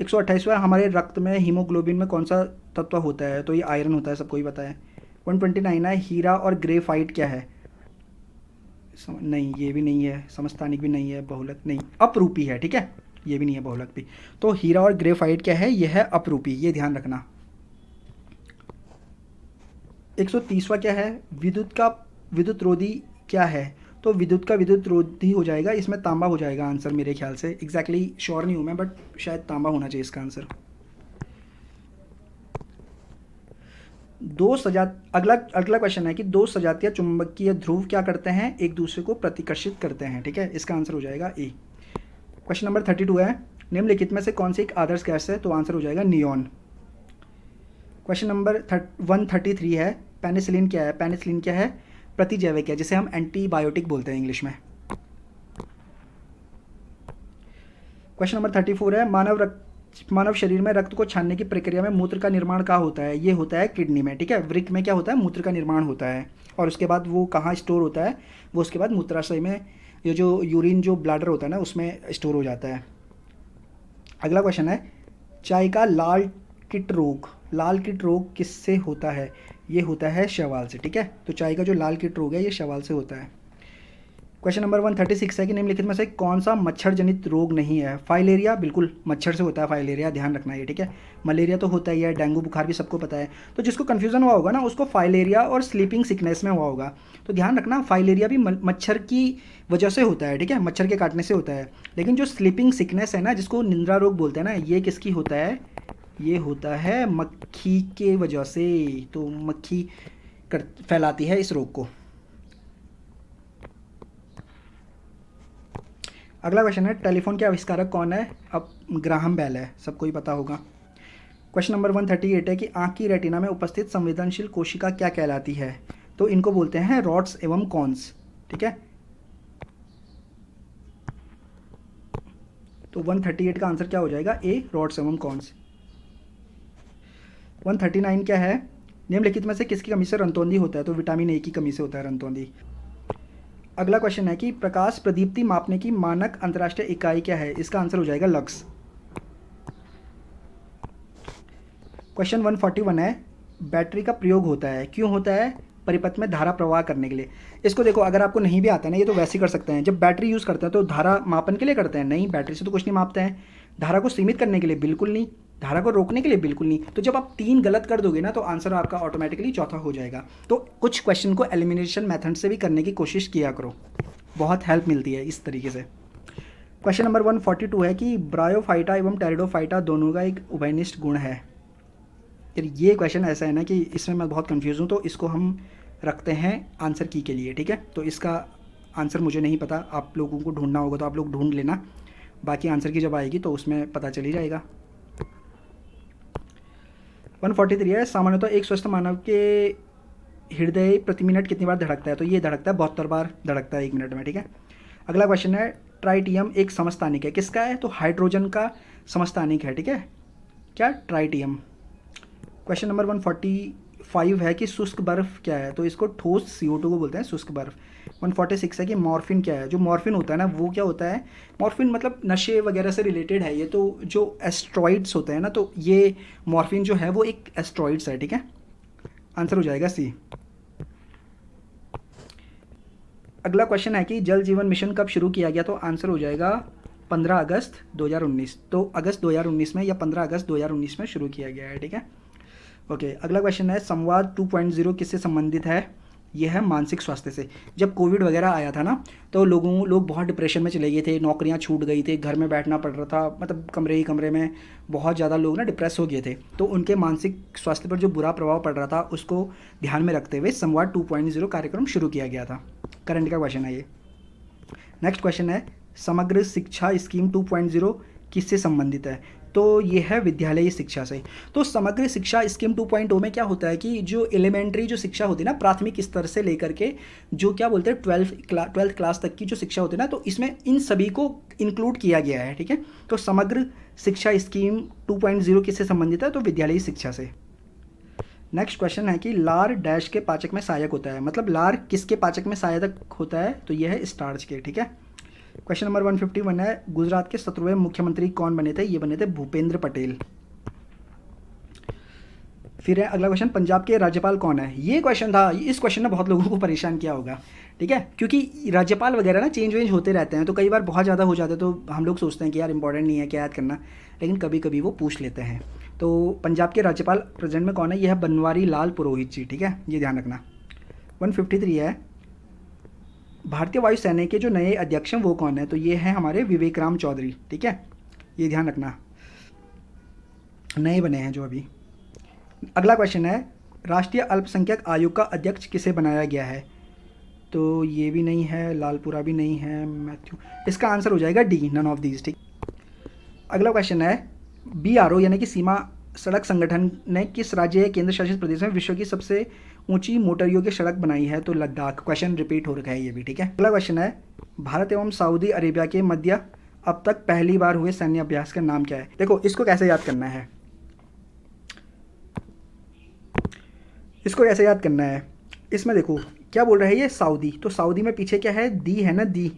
[SPEAKER 1] 128वां, हमारे रक्त में हीमोग्लोबिन में कौन सा तत्व होता है? तो ये आयरन होता है, सबको ही पता है। 129 है, हीरा और ग्रेफाइट क्या है? नहीं, ये भी नहीं है। समस्थानिक भी नहीं है। बहुलक नहीं, अपरूपी है, ठीक है, ये भी नहीं है बहुलक भी। तो हीरा और ग्रेफाइट क्या है? ये है अपरूपी, ये ध्यान रखना। 130वां क्या है, विद्युत रोधी क्या है? तो विद्युत का विद्युत रोधी हो जाएगा, इसमें तांबा हो जाएगा आंसर मेरे ख्याल से। एग्जैक्टली श्योर नहीं हूँ मैं, बट शायद तांबा होना चाहिए इसका आंसर। अगला अगला क्वेश्चन है कि दो सजातीय चुंबकीय ध्रुव क्या करते हैं, एक दूसरे को प्रतिकर्षित करते हैं। ठीक है, इसका आंसर हो जाएगा ए। क्वेश्चन नंबर 32 है, निम्नलिखित में से कौन सी एक आदर्श गैस है, तो आंसर हो जाएगा नियॉन। क्वेश्चन नंबर 133 है, पेनिसिलिन क्या है। पेनिसिलिन क्या है, प्रतिजैविक है, जिसे हम एंटीबायोटिक बोलते हैं इंग्लिश में। क्वेश्चन नंबर 34 है, मानव शरीर में रक्त को छानने की प्रक्रिया में मूत्र का निर्माण कहाँ होता है, ये होता है किडनी में। ठीक है, वृक्क में क्या होता है, मूत्र का निर्माण होता है, और उसके बाद वो कहाँ स्टोर होता है, वो उसके बाद मूत्राशय में, ये जो यूरिन जो ब्लैडर होता है ना, उसमें स्टोर हो जाता है। अगला क्वेश्चन है, चाय का लाल कीट रोग किससे होता है, ये होता है शैवाल से। ठीक है, तो चाय का जो लाल कीट रोग है ये शैवाल से होता है। क्वेश्चन नंबर 136 है कि निम्नलिखित में से कौन सा मच्छर जनित रोग नहीं है। फाइलेरिया, बिल्कुल मच्छर से होता है फाइलेरिया, ध्यान रखना ये। ठीक है, मलेरिया तो होता ही है, डेंगू बुखार भी सबको पता है। तो जिसको कन्फ्यूज़न हुआ होगा ना, उसको फाइलेरिया और स्लीपिंग सिकनेस में हुआ होगा। तो ध्यान रखना, फाइलेरिया भी मच्छर की वजह से होता है। ठीक है, मच्छर के काटने से होता है। लेकिन जो स्लीपिंग सिकनेस है ना, जिसको निंद्रा रोग बोलते हैं ना, ये किसकी होता है, ये होता है मक्खी के वजह से। तो मक्खी फैलाती है इस रोग को। अगला क्वेश्चन है, टेलीफोन के आविष्कारक कौन है। अब ग्राहम बेल है, सबको ही पता होगा। क्वेश्चन नंबर 138 है कि आंख की रेटिना में उपस्थित संवेदनशील कोशिका क्या कहलाती है, तो इनको बोलते हैं रॉड्स एवं कॉन्स। ठीक है, तो 138 का आंसर क्या हो जाएगा, ए, रॉड्स एवं कॉन्स। 139 क्या है, निम्नलिखित में से किसकी कमी से रंतोंदी होता है, तो विटामिन ए की कमी से होता है रंतोंदी। अगला क्वेश्चन है कि प्रकाश प्रदीप्ति मापने की मानक अंतर्राष्ट्रीय इकाई क्या है, इसका आंसर हो जाएगा लक्स। क्वेश्चन 141 है, बैटरी का प्रयोग होता है, क्यों होता है, परिपथ में धारा प्रवाह करने के लिए। इसको देखो, अगर आपको नहीं भी आता है ना, ये तो वैसे ही कर सकते हैं। जब बैटरी यूज़ करते हैं तो धारा मापन के लिए करते हैं, नहीं, बैटरी से तो कुछ नहीं मापते हैं। धारा को सीमित करने के लिए, बिल्कुल नहीं। धारा को रोकने के लिए, बिल्कुल नहीं। तो जब आप 3 गलत कर दोगे ना, तो आंसर आपका ऑटोमेटिकली चौथा हो जाएगा। तो कुछ क्वेश्चन को एलिमिनेशन मेथड से भी करने की कोशिश किया करो, बहुत हेल्प मिलती है इस तरीके से। क्वेश्चन नंबर 142 है कि ब्रायोफाइटा एवं टेरिडोफाइटा दोनों का एक उभयनिष्ठ गुण है। यार ये क्वेश्चन ऐसा है ना कि इसमें मैं बहुत कंफ्यूज हूँ, तो इसको हम रखते हैं आंसर की के लिए। ठीक है, तो इसका आंसर मुझे नहीं पता, आप लोगों को ढूंढना होगा तो आप लोग ढूंढ लेना, बाकी आंसर की जब आएगी तो उसमें पता चल ही जाएगा। 143 है, सामान्यतः एक स्वस्थ मानव के हृदय प्रति मिनट कितनी बार धड़कता है, तो ये धड़कता है 72 बार धड़कता है 1 मिनट में। ठीक है, अगला क्वेश्चन है, ट्राइटियम एक समस्थानिक है, किसका है, तो हाइड्रोजन का समस्थानिक है। ठीक है, क्या, ट्राइटियम। क्वेश्चन नंबर 145 है कि शुष्क बर्फ क्या है, तो इसको ठोस CO2 को बोलते हैं शुष्क बर्फ। 146 है कि मॉर्फिन क्या है। जो मॉर्फिन होता है ना, वो क्या होता है, मॉर्फिन मतलब नशे वगैरह से रिलेटेड है ये। तो जो एस्ट्रॉइड्स होते हैं ना, तो ये मॉर्फिन जो है वो एक एस्ट्रॉइड्स है। ठीक है, आंसर हो जाएगा सी। अगला क्वेश्चन है कि जल जीवन मिशन कब शुरू किया गया, तो आंसर हो जाएगा 15 अगस्त 2019। तो अगस्त 2019 में या 15 अगस्त 2019 में शुरू किया गया है। ठीक है, ओके। अगला क्वेश्चन है, संवाद 2.0 किससे संबंधित है, यह है मानसिक स्वास्थ्य से। जब कोविड वगैरह आया था ना, तो लोग बहुत डिप्रेशन में चले गए थे, नौकरियां छूट गई थी, घर में बैठना पड़ रहा था, मतलब कमरे ही कमरे में बहुत ज़्यादा लोग ना डिप्रेस हो गए थे। तो उनके मानसिक स्वास्थ्य पर जो बुरा प्रभाव पड़ रहा था, उसको ध्यान में रखते हुए संवाद 2.0 कार्यक्रम शुरू किया गया था। करंट का क्वेश्चन है ये। नेक्स्ट क्वेश्चन है, समग्र शिक्षा स्कीम 2.0 किससे संबंधित है, तो ये है विद्यालयी शिक्षा से। तो समग्र शिक्षा स्कीम 2.0 में क्या होता है कि जो एलिमेंट्री जो शिक्षा होती है ना, प्राथमिक स्तर से लेकर के जो क्या बोलते हैं 12th क्लास तक की जो शिक्षा होती है ना, तो इसमें इन सभी को इंक्लूड किया गया है। ठीक है, तो समग्र शिक्षा स्कीम 2.0 किससे संबंधित है, तो विद्यालयी शिक्षा से। नेक्स्ट क्वेश्चन है कि लार डैश के पाचक में सहायक होता है, मतलब लार किसके पाचक में सहायक होता है, तो यह है स्टार्च के। ठीक है, क्वेश्चन नंबर 151 है, गुजरात के 17वें मुख्यमंत्री कौन बने थे, ये बने थे भूपेंद्र पटेल। फिर है अगला क्वेश्चन, पंजाब के राज्यपाल कौन है। ये क्वेश्चन था, इस क्वेश्चन ने बहुत लोगों को परेशान किया होगा। ठीक है, क्योंकि राज्यपाल वगैरह ना चेंज वेंज होते रहते हैं, तो कई बार बहुत ज़्यादा हो जाते हैं, तो हम लोग सोचते हैं कि यार इंपॉर्टेंट नहीं है क्या याद करना, लेकिन कभी कभी वो पूछ लेते हैं। तो पंजाब के राज्यपाल प्रेजेंट में कौन है, यह है बनवारी लाल पुरोहित जी। ठीक है, ये ध्यान रखना। 153 है, भारतीय वायुसेना के जो नए अध्यक्ष हैं वो कौन है? तो ये हैं हमारे विवेक राम चौधरी, ठीक है, ये ध्यान रखना, नए बने हैं जो अभी। अगला क्वेश्चन है, राष्ट्रीय अल्पसंख्यक आयोग का अध्यक्ष किसे बनाया गया है? तो ये भी नहीं है, लालपुरा भी नहीं है, मैथ्यू, इसका आंसर हो जाएगा डी, नन ऑफ दीज, ठीक। अगला क्वेश्चन है, BRO यानी कि सीमा सड़क संगठन ने किस राज्य या केंद्र शासित प्रदेश में विश्व की सबसे ऊंची मोटर योग्य सड़क बनाई है? तो लद्दाख। क्वेश्चन रिपीट हो रखा है ये भी, ठीक है। अगला क्वेश्चन है, भारत एवं सऊदी अरेबिया के मध्य अब तक पहली बार हुए सैन्य अभ्यास का नाम क्या है? देखो इसको कैसे याद करना है, इसको कैसे याद करना है, इसमें देखो क्या बोल रहा है ये, सऊदी, तो सऊदी में पीछे क्या है, दी है ना, दी,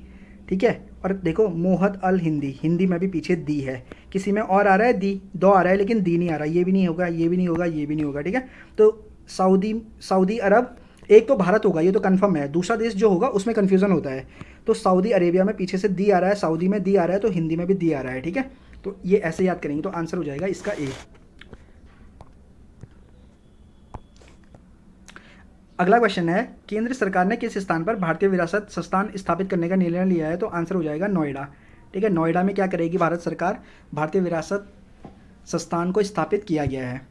[SPEAKER 1] ठीक है। और देखो मोहत अल हिंदी, हिंदी में भी पीछे दी है, किसी में और आ रहा है दी, दो आ रहा है लेकिन दी नहीं आ रहा, ये भी नहीं होगा, ये भी नहीं होगा, ये भी नहीं होगा, ठीक है। तो सऊदी अरब, एक तो भारत होगा, ये तो कंफर्म है, दूसरा देश जो होगा उसमें कन्फ्यूज़न होता है। तो सऊदी अरेबिया में पीछे से दी आ रहा है, सऊदी में दी आ रहा है, तो हिंदी में भी दी आ रहा है, ठीक है। तो ये ऐसे याद करेंगे, तो आंसर हो जाएगा इसका ए। अगला क्वेश्चन है, केंद्र सरकार ने किस स्थान पर भारतीय विरासत संस्थान स्थापित करने का निर्णय लिया है? तो आंसर हो जाएगा नोएडा, ठीक है। नोएडा में क्या करेगी भारत सरकार, भारतीय विरासत संस्थान को स्थापित किया गया है।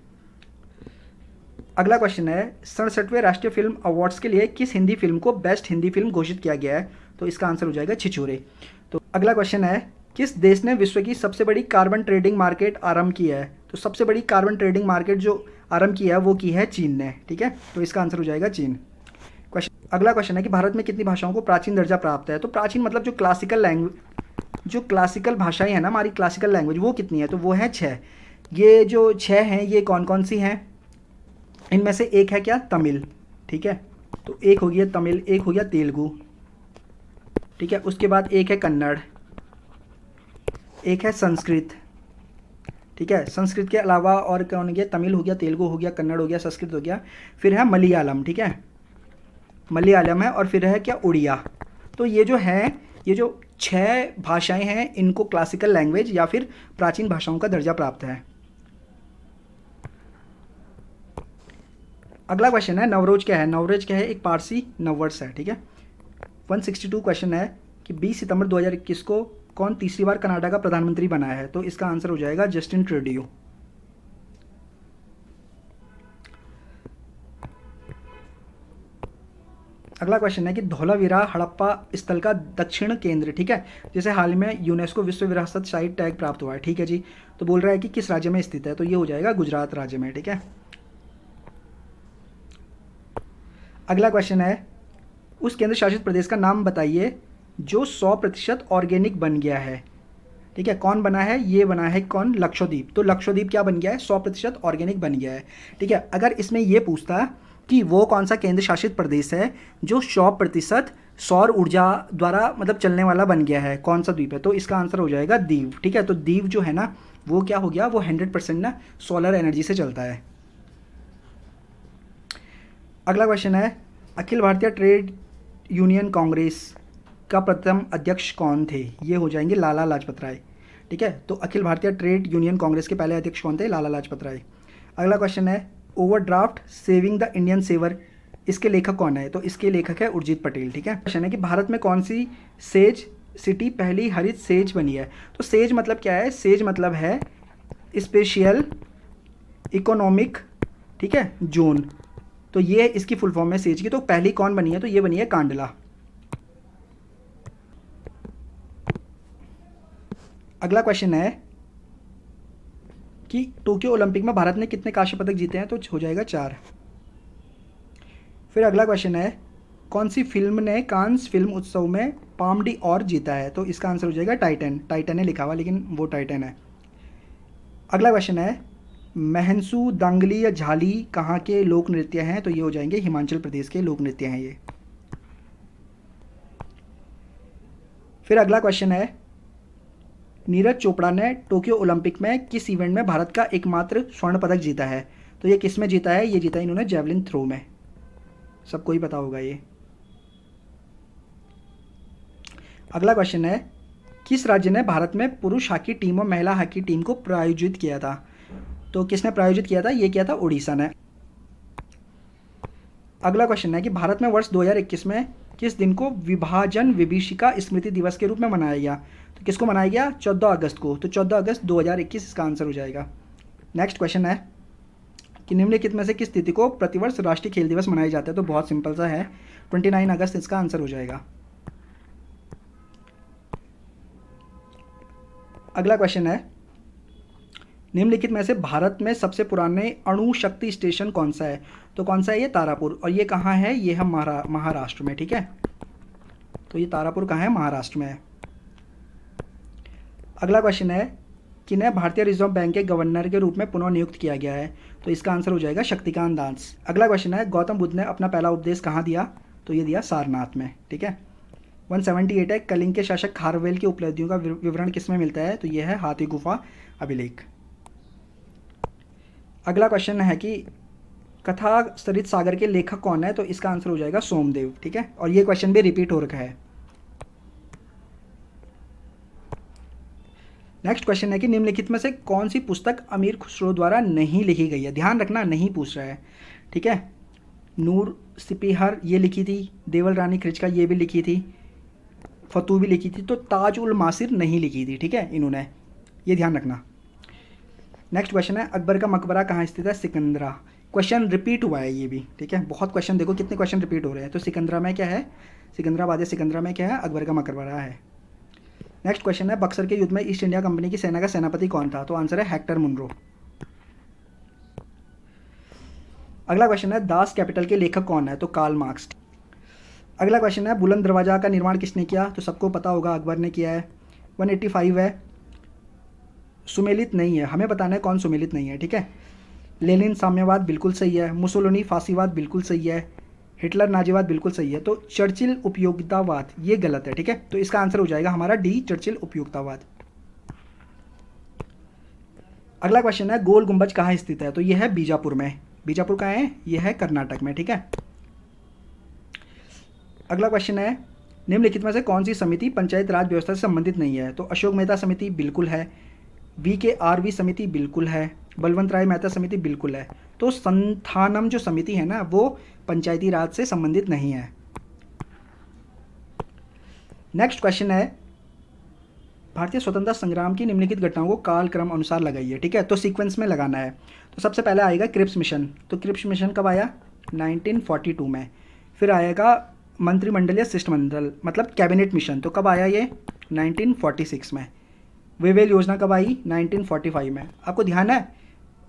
[SPEAKER 1] अगला क्वेश्चन है, 67वें राष्ट्रीय फिल्म अवार्ड्स के लिए किस हिंदी फिल्म को बेस्ट हिंदी फिल्म घोषित किया गया है? तो इसका आंसर हो जाएगा छिछोरे। तो अगला क्वेश्चन है, किस देश ने विश्व की सबसे बड़ी कार्बन ट्रेडिंग मार्केट आरंभ की है? तो सबसे बड़ी कार्बन ट्रेडिंग मार्केट जो आरंभ की है वो की है चीन ने, ठीक है। तो इसका आंसर हो जाएगा चीन। अगला क्वेश्चन है कि भारत में कितनी भाषाओं को प्राचीन दर्जा प्राप्त है? तो प्राचीन मतलब जो क्लासिकल लैंग्वेज, जो क्लासिकल भाषाएं हैं ना हमारी, क्लासिकल लैंग्वेज, वो कितनी है? तो वो है 6। ये जो 6 हैं ये कौन कौन सी हैं? इनमें से एक है क्या, तमिल, ठीक है। तो एक हो गया तमिल, एक हो गया तेलुगु, ठीक है। उसके बाद एक है कन्नड़, एक है संस्कृत, ठीक है। संस्कृत के अलावा और कौन हो गया, तमिल हो गया, तेलुगु हो गया, कन्नड़ हो गया, संस्कृत हो गया, फिर है मलयालम, ठीक है, मलयालम है, और फिर है क्या, उड़िया। तो ये जो है, ये जो 6 भाषाएं हैं इनको क्लासिकल लैंग्वेज या फिर प्राचीन भाषाओं का दर्जा प्राप्त है। अगला क्वेश्चन है, नवरोज क्या है? नवरोज क्या है? एक पारसी नववर्ष है, ठीक है। 162 क्वेश्चन है कि 20 सितंबर 2021 को कौन तीसरी बार कनाडा का प्रधानमंत्री बना है? तो इसका आंसर हो जाएगा जस्टिन ट्रूडियो। अगला क्वेश्चन है कि धौलावीरा हड़प्पा स्थल का दक्षिण केंद्र, ठीक है, जैसे हाल में यूनेस्को विश्व विरासत साइट टैग प्राप्त हुआ है, ठीक है जी। तो बोल रहा है कि किस राज्य में स्थित है? तो ये हो जाएगा गुजरात राज्य में, ठीक है। अगला क्वेश्चन है, उस केंद्र शासित प्रदेश का नाम बताइए जो 100% ऑर्गेनिक बन गया है, ठीक है। कौन बना है? ये बना है कौन, लक्षद्वीप। तो लक्षद्वीप क्या बन गया है? 100% ऑर्गेनिक बन गया है, ठीक है। अगर इसमें ये पूछता कि वो कौन सा केंद्र शासित प्रदेश है जो 100% सौर ऊर्जा द्वारा मतलब चलने वाला बन गया है, कौन सा द्वीप है? तो इसका आंसर हो जाएगा दीव, ठीक है। तो दीव जो है ना वो क्या हो गया, वो 100% ना सोलर एनर्जी से चलता है। अगला क्वेश्चन है, अखिल भारतीय ट्रेड यूनियन कांग्रेस का प्रथम अध्यक्ष कौन थे? ये हो जाएंगे लाला लाजपत राय, ठीक है। तो अखिल भारतीय ट्रेड यूनियन कांग्रेस के पहले अध्यक्ष कौन थे? लाला लाजपत राय। अगला क्वेश्चन है, overdraft saving the Indian saver, इसके लेखक कौन है? तो इसके लेखक है उर्जित पटेल, ठीक है। क्वेश्चन है कि भारत में कौन सी सेज सिटी पहली हरित सेज बनी है? तो सेज मतलब क्या है? सेज मतलब है स्पेशल इकोनॉमिक, ठीक है, जोन। तो ये इसकी फुल फॉर्म है सेज की। तो पहली कौन बनी है? तो ये बनी है कांडला। अगला क्वेश्चन है कि टोक्यो ओलंपिक में भारत ने कितने कांस्य पदक जीते हैं? तो हो जाएगा 4। फिर अगला क्वेश्चन है, कौन सी फिल्म ने कांस फिल्म उत्सव में पाम डी और जीता है? तो इसका आंसर हो जाएगा टाइटन। टाइटन है लिखा हुआ लेकिन वो टाइटन है। अगला क्वेश्चन है, महनसू दांगली या झाली कहाँ के लोक नृत्य हैं? तो ये हो जाएंगे हिमाचल प्रदेश के लोक नृत्य हैं ये। फिर अगला क्वेश्चन है, नीरज चोपड़ा ने टोक्यो ओलंपिक में किस इवेंट में भारत का एकमात्र स्वर्ण पदक जीता है? तो ये किस में जीता है? ये जीता है इन्होंने जेवलिन थ्रो में, सबको ही पता होगा ये। अगला क्वेश्चन है, किस राज्य ने भारत में पुरुष हॉकी टीम और महिला हॉकी टीम को प्रायोजित किया था? तो किसने प्रायोजित किया था? ये किया था उड़ीसा ने। अगला क्वेश्चन है कि भारत में वर्ष 2021 में किस दिन को विभाजन विभीषिका स्मृति दिवस के रूप में मनाया गया? तो किसको मनाया गया? 14 अगस्त को। तो 14 अगस्त 2021 इसका आंसर हो जाएगा। नेक्स्ट क्वेश्चन है कि निम्नलिखित में से किस तिथि को प्रतिवर्ष राष्ट्रीय खेल दिवस मनाया जाता है? तो बहुत सिंपल सा है, 29 अगस्त इसका आंसर हो जाएगा। अगला क्वेश्चन है, निम्नलिखित में से भारत में सबसे पुराने अणु शक्ति स्टेशन कौन सा है? तो कौन सा है? ये तारापुर। और ये कहाँ है? ये है महाराष्ट्र में। ठीक है, तो ये तारापुर कहाँ है? महाराष्ट्र में है। अगला क्वेश्चन है, किन्हें भारतीय रिजर्व बैंक के गवर्नर के रूप में पुनः नियुक्त किया गया है? तो इसका आंसर हो जाएगा शक्तिकांत दास। अगला क्वेश्चन है, गौतम बुद्ध ने अपना पहला उपदेश कहाँ दिया? तो ये दिया सारनाथ में। ठीक है। 178 है, कलिंग के शासक खारवेल की उपलब्धियों का विवरण किसमें मिलता है? तो यह है हाथी गुफा अभिलेख। अगला क्वेश्चन है कि कथा सरित सागर के लेखक कौन है? तो इसका आंसर हो जाएगा सोमदेव। ठीक है, और ये क्वेश्चन भी रिपीट हो रखा है। नेक्स्ट क्वेश्चन है कि निम्नलिखित में से कौन सी पुस्तक अमीर खुसरो द्वारा नहीं लिखी गई है? ध्यान रखना, नहीं पूछ रहा है। ठीक है, नूर सिपिहर ये लिखी थी, देवल रानी खिचका ये भी लिखी थी, फतू भी लिखी थी, तो ताज उल मासिर नहीं लिखी थी। ठीक है, इन्होंने, ये ध्यान रखना। नेक्स्ट क्वेश्चन है, अकबर का मकबरा कहाँ स्थित है? सिकंदरा। क्वेश्चन रिपीट हुआ है ये भी। ठीक है, बहुत क्वेश्चन, देखो कितने क्वेश्चन रिपीट हो रहे हैं। तो सिकंदरा में क्या है? सिकंदराबाद है। सिकंदरा में क्या है? अकबर का मकबरा है। नेक्स्ट क्वेश्चन है, बक्सर के युद्ध में ईस्ट इंडिया कंपनी की सेना का सेनापति कौन था? तो आंसर है हेक्टर मुनरो। अगला क्वेश्चन है, दास कैपिटल के लेखक कौन है? तो कार्ल मार्क्स। अगला क्वेश्चन है, बुलंद दरवाजा का निर्माण किसने किया? तो सबको पता होगा, अकबर ने किया है। 185 है, सुमेलित नहीं है, हमें बताना है कौन सुमेलित नहीं है। ठीक है, लेनिन साम्यवाद बिल्कुल सही है, मुसोलिनी फांसीवाद बिल्कुल सही है, हिटलर नाजीवाद बिल्कुल सही है, तो चर्चिल उपयोगितावाद ये गलत है। ठीक है, तो इसका आंसर हो जाएगा हमारा डी, चर्चिल उपयोगितावाद। अगला क्वेश्चन है, गोल गुंबज कहाँ स्थित है? तो यह है बीजापुर में। बीजापुर कहाँ है? यह है कर्नाटक में। ठीक है। अगला क्वेश्चन है, निम्नलिखित में से कौन सी समिति पंचायत राज व्यवस्था से संबंधित नहीं है? तो अशोक मेहता समिति बिल्कुल है, VKRV समिति बिल्कुल है, बलवंत राय मेहता समिति बिल्कुल है। तो संथानम जो समिति है ना, वो पंचायती राज से संबंधित नहीं है। नेक्स्ट क्वेश्चन है, भारतीय स्वतंत्रता संग्राम की निम्नलिखित घटनाओं को कालक्रम अनुसार लगाइए। ठीक है, तो सीक्वेंस में लगाना है। तो सबसे पहले आएगा क्रिप्स मिशन। तो क्रिप्स मिशन कब आया? 1942 में। फिर आएगा मंत्रिमंडलीय शिष्टमंडल, मतलब कैबिनेट मिशन, तो कब आया ये? 1946 में। वेवेल योजना कब आई? 1945 में। आपको ध्यान है,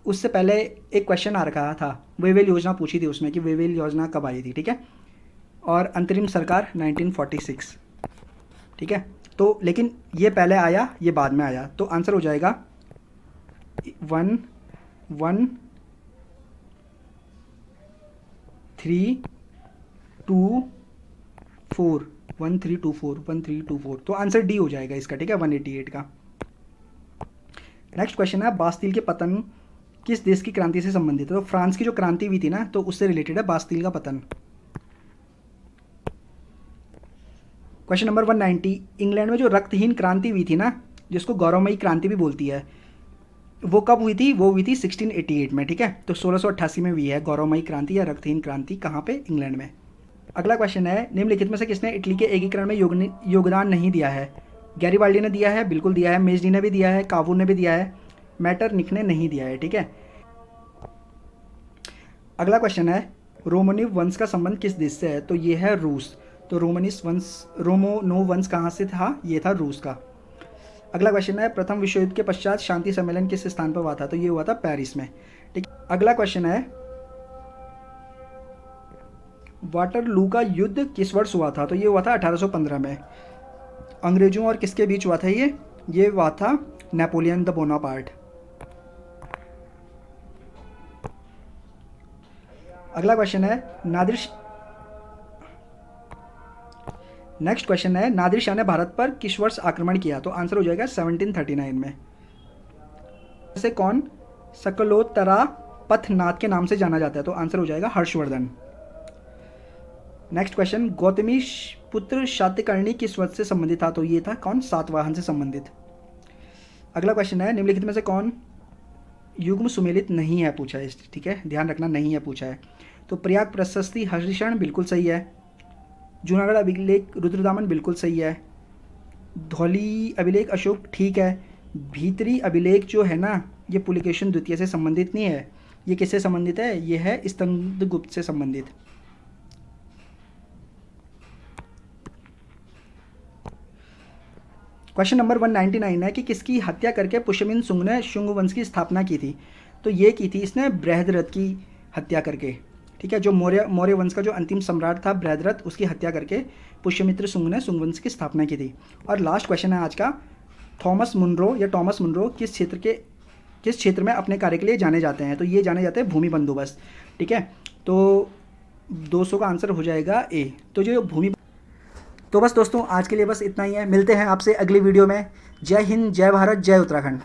[SPEAKER 1] उससे पहले एक क्वेश्चन आ रखा था, वेवेल योजना पूछी थी उसमें कि वेवेल योजना कब आई थी। ठीक है, और अंतरिम सरकार 1946। ठीक है, तो लेकिन ये पहले आया, ये बाद में आया, तो आंसर हो जाएगा 1324 तो आंसर डी हो जाएगा इसका। ठीक है, 188 का। नेक्स्ट क्वेश्चन है, बास्तील के पतन किस देश की क्रांति से संबंधित है? तो फ्रांस की जो क्रांति हुई थी ना, तो उससे रिलेटेड है बास्तील का पतन। क्वेश्चन नंबर 190, इंग्लैंड में जो रक्तहीन क्रांति हुई थी ना, जिसको गौरवमयी क्रांति भी बोलती है, वो कब हुई थी? वो हुई थी 1688 में। ठीक है, तो 1688 में हुई है गौरवमयी क्रांति या रक्तहीन क्रांति। कहाँ पे? इंग्लैंड में। अगला क्वेश्चन है, निम्नलिखित में से किसने इटली के एकीकरण में योगदान नहीं दिया है? गैरीबाल्डी ने दिया है, बिल्कुल दिया है, मेजनी ने भी दिया है, कावूर ने भी दिया है, मैटरनिख ने नहीं दिया है। ठीक है। अगला क्वेश्चन है, रोमनिव वंश का संबंध किस देश से है? तो ये है रूस। तो रोमोनोव वंश कहाँ से था? ये था रूस का। अगला क्वेश्चन है, प्रथम विश्व युद्ध के पश्चात शांति सम्मेलन किस स्थान पर हुआ था? तो ये हुआ था पेरिस में। ठीक। अगला क्वेश्चन है, वाटरलू का युद्ध किस वर्ष हुआ था? तो ये हुआ था 1815 में। अंग्रेजों और किसके बीच हुआ था ये हुआ था नेपोलियन द बोनापार्ट। अगला क्वेश्चन है, नेक्स्ट क्वेश्चन है, नादिर शाह ने भारत पर किस वर्ष आक्रमण किया? तो आंसर हो जाएगा 1739 में। से कौन सकलोत्तरा पथनाथ के नाम से जाना जाता है? तो आंसर हो जाएगा हर्षवर्धन। नेक्स्ट क्वेश्चन, गौतमी पुत्र शातकर्णी किस वंश से संबंधित था? तो ये था कौन? सातवाहन से संबंधित। अगला क्वेश्चन है, निम्नलिखित में से कौन युग्म सुमेलित नहीं है? पूछा है। ठीक है, ध्यान रखना, नहीं है पूछा है। तो प्रयाग प्रशस्ति हर्षिषण बिल्कुल सही है। जूनागढ़ अभिलेख रुद्रदामन बिल्कुल सही है। धौली अभिलेख अशोक ठीक है। भीतरी अभिलेख जो है ना, ये पुलिकेशन द्वितीय से संबंधित नहीं है। ये किससे संबंधित है? ये है स्कंदगुप्त से संबंधित। क्वेश्चन नंबर 199 है कि किसकी हत्या करके पुष्यमिन सुंग ने शुंग वंश की स्थापना की थी? तो ये की थी इसने बृहद्रथ की हत्या करके। ठीक है, जो मौर्य वंश का जो अंतिम सम्राट था बृहद्रथ, उसकी हत्या करके पुष्यमित्र सुंग ने शुंग वंश की स्थापना की थी। और लास्ट क्वेश्चन है आज का, थॉमस मुनरो किस क्षेत्र में अपने कार्य के लिए जाने जाते हैं? तो ये जाने जाते हैं भूमि बंदोबस्त। ठीक है, तो 200 का आंसर हो जाएगा ए। तो जो भूमि, तो बस दोस्तों आज के लिए बस इतना ही है। मिलते हैं आपसे अगली वीडियो में। जय हिंद, जय भारत, जय उत्तराखंड।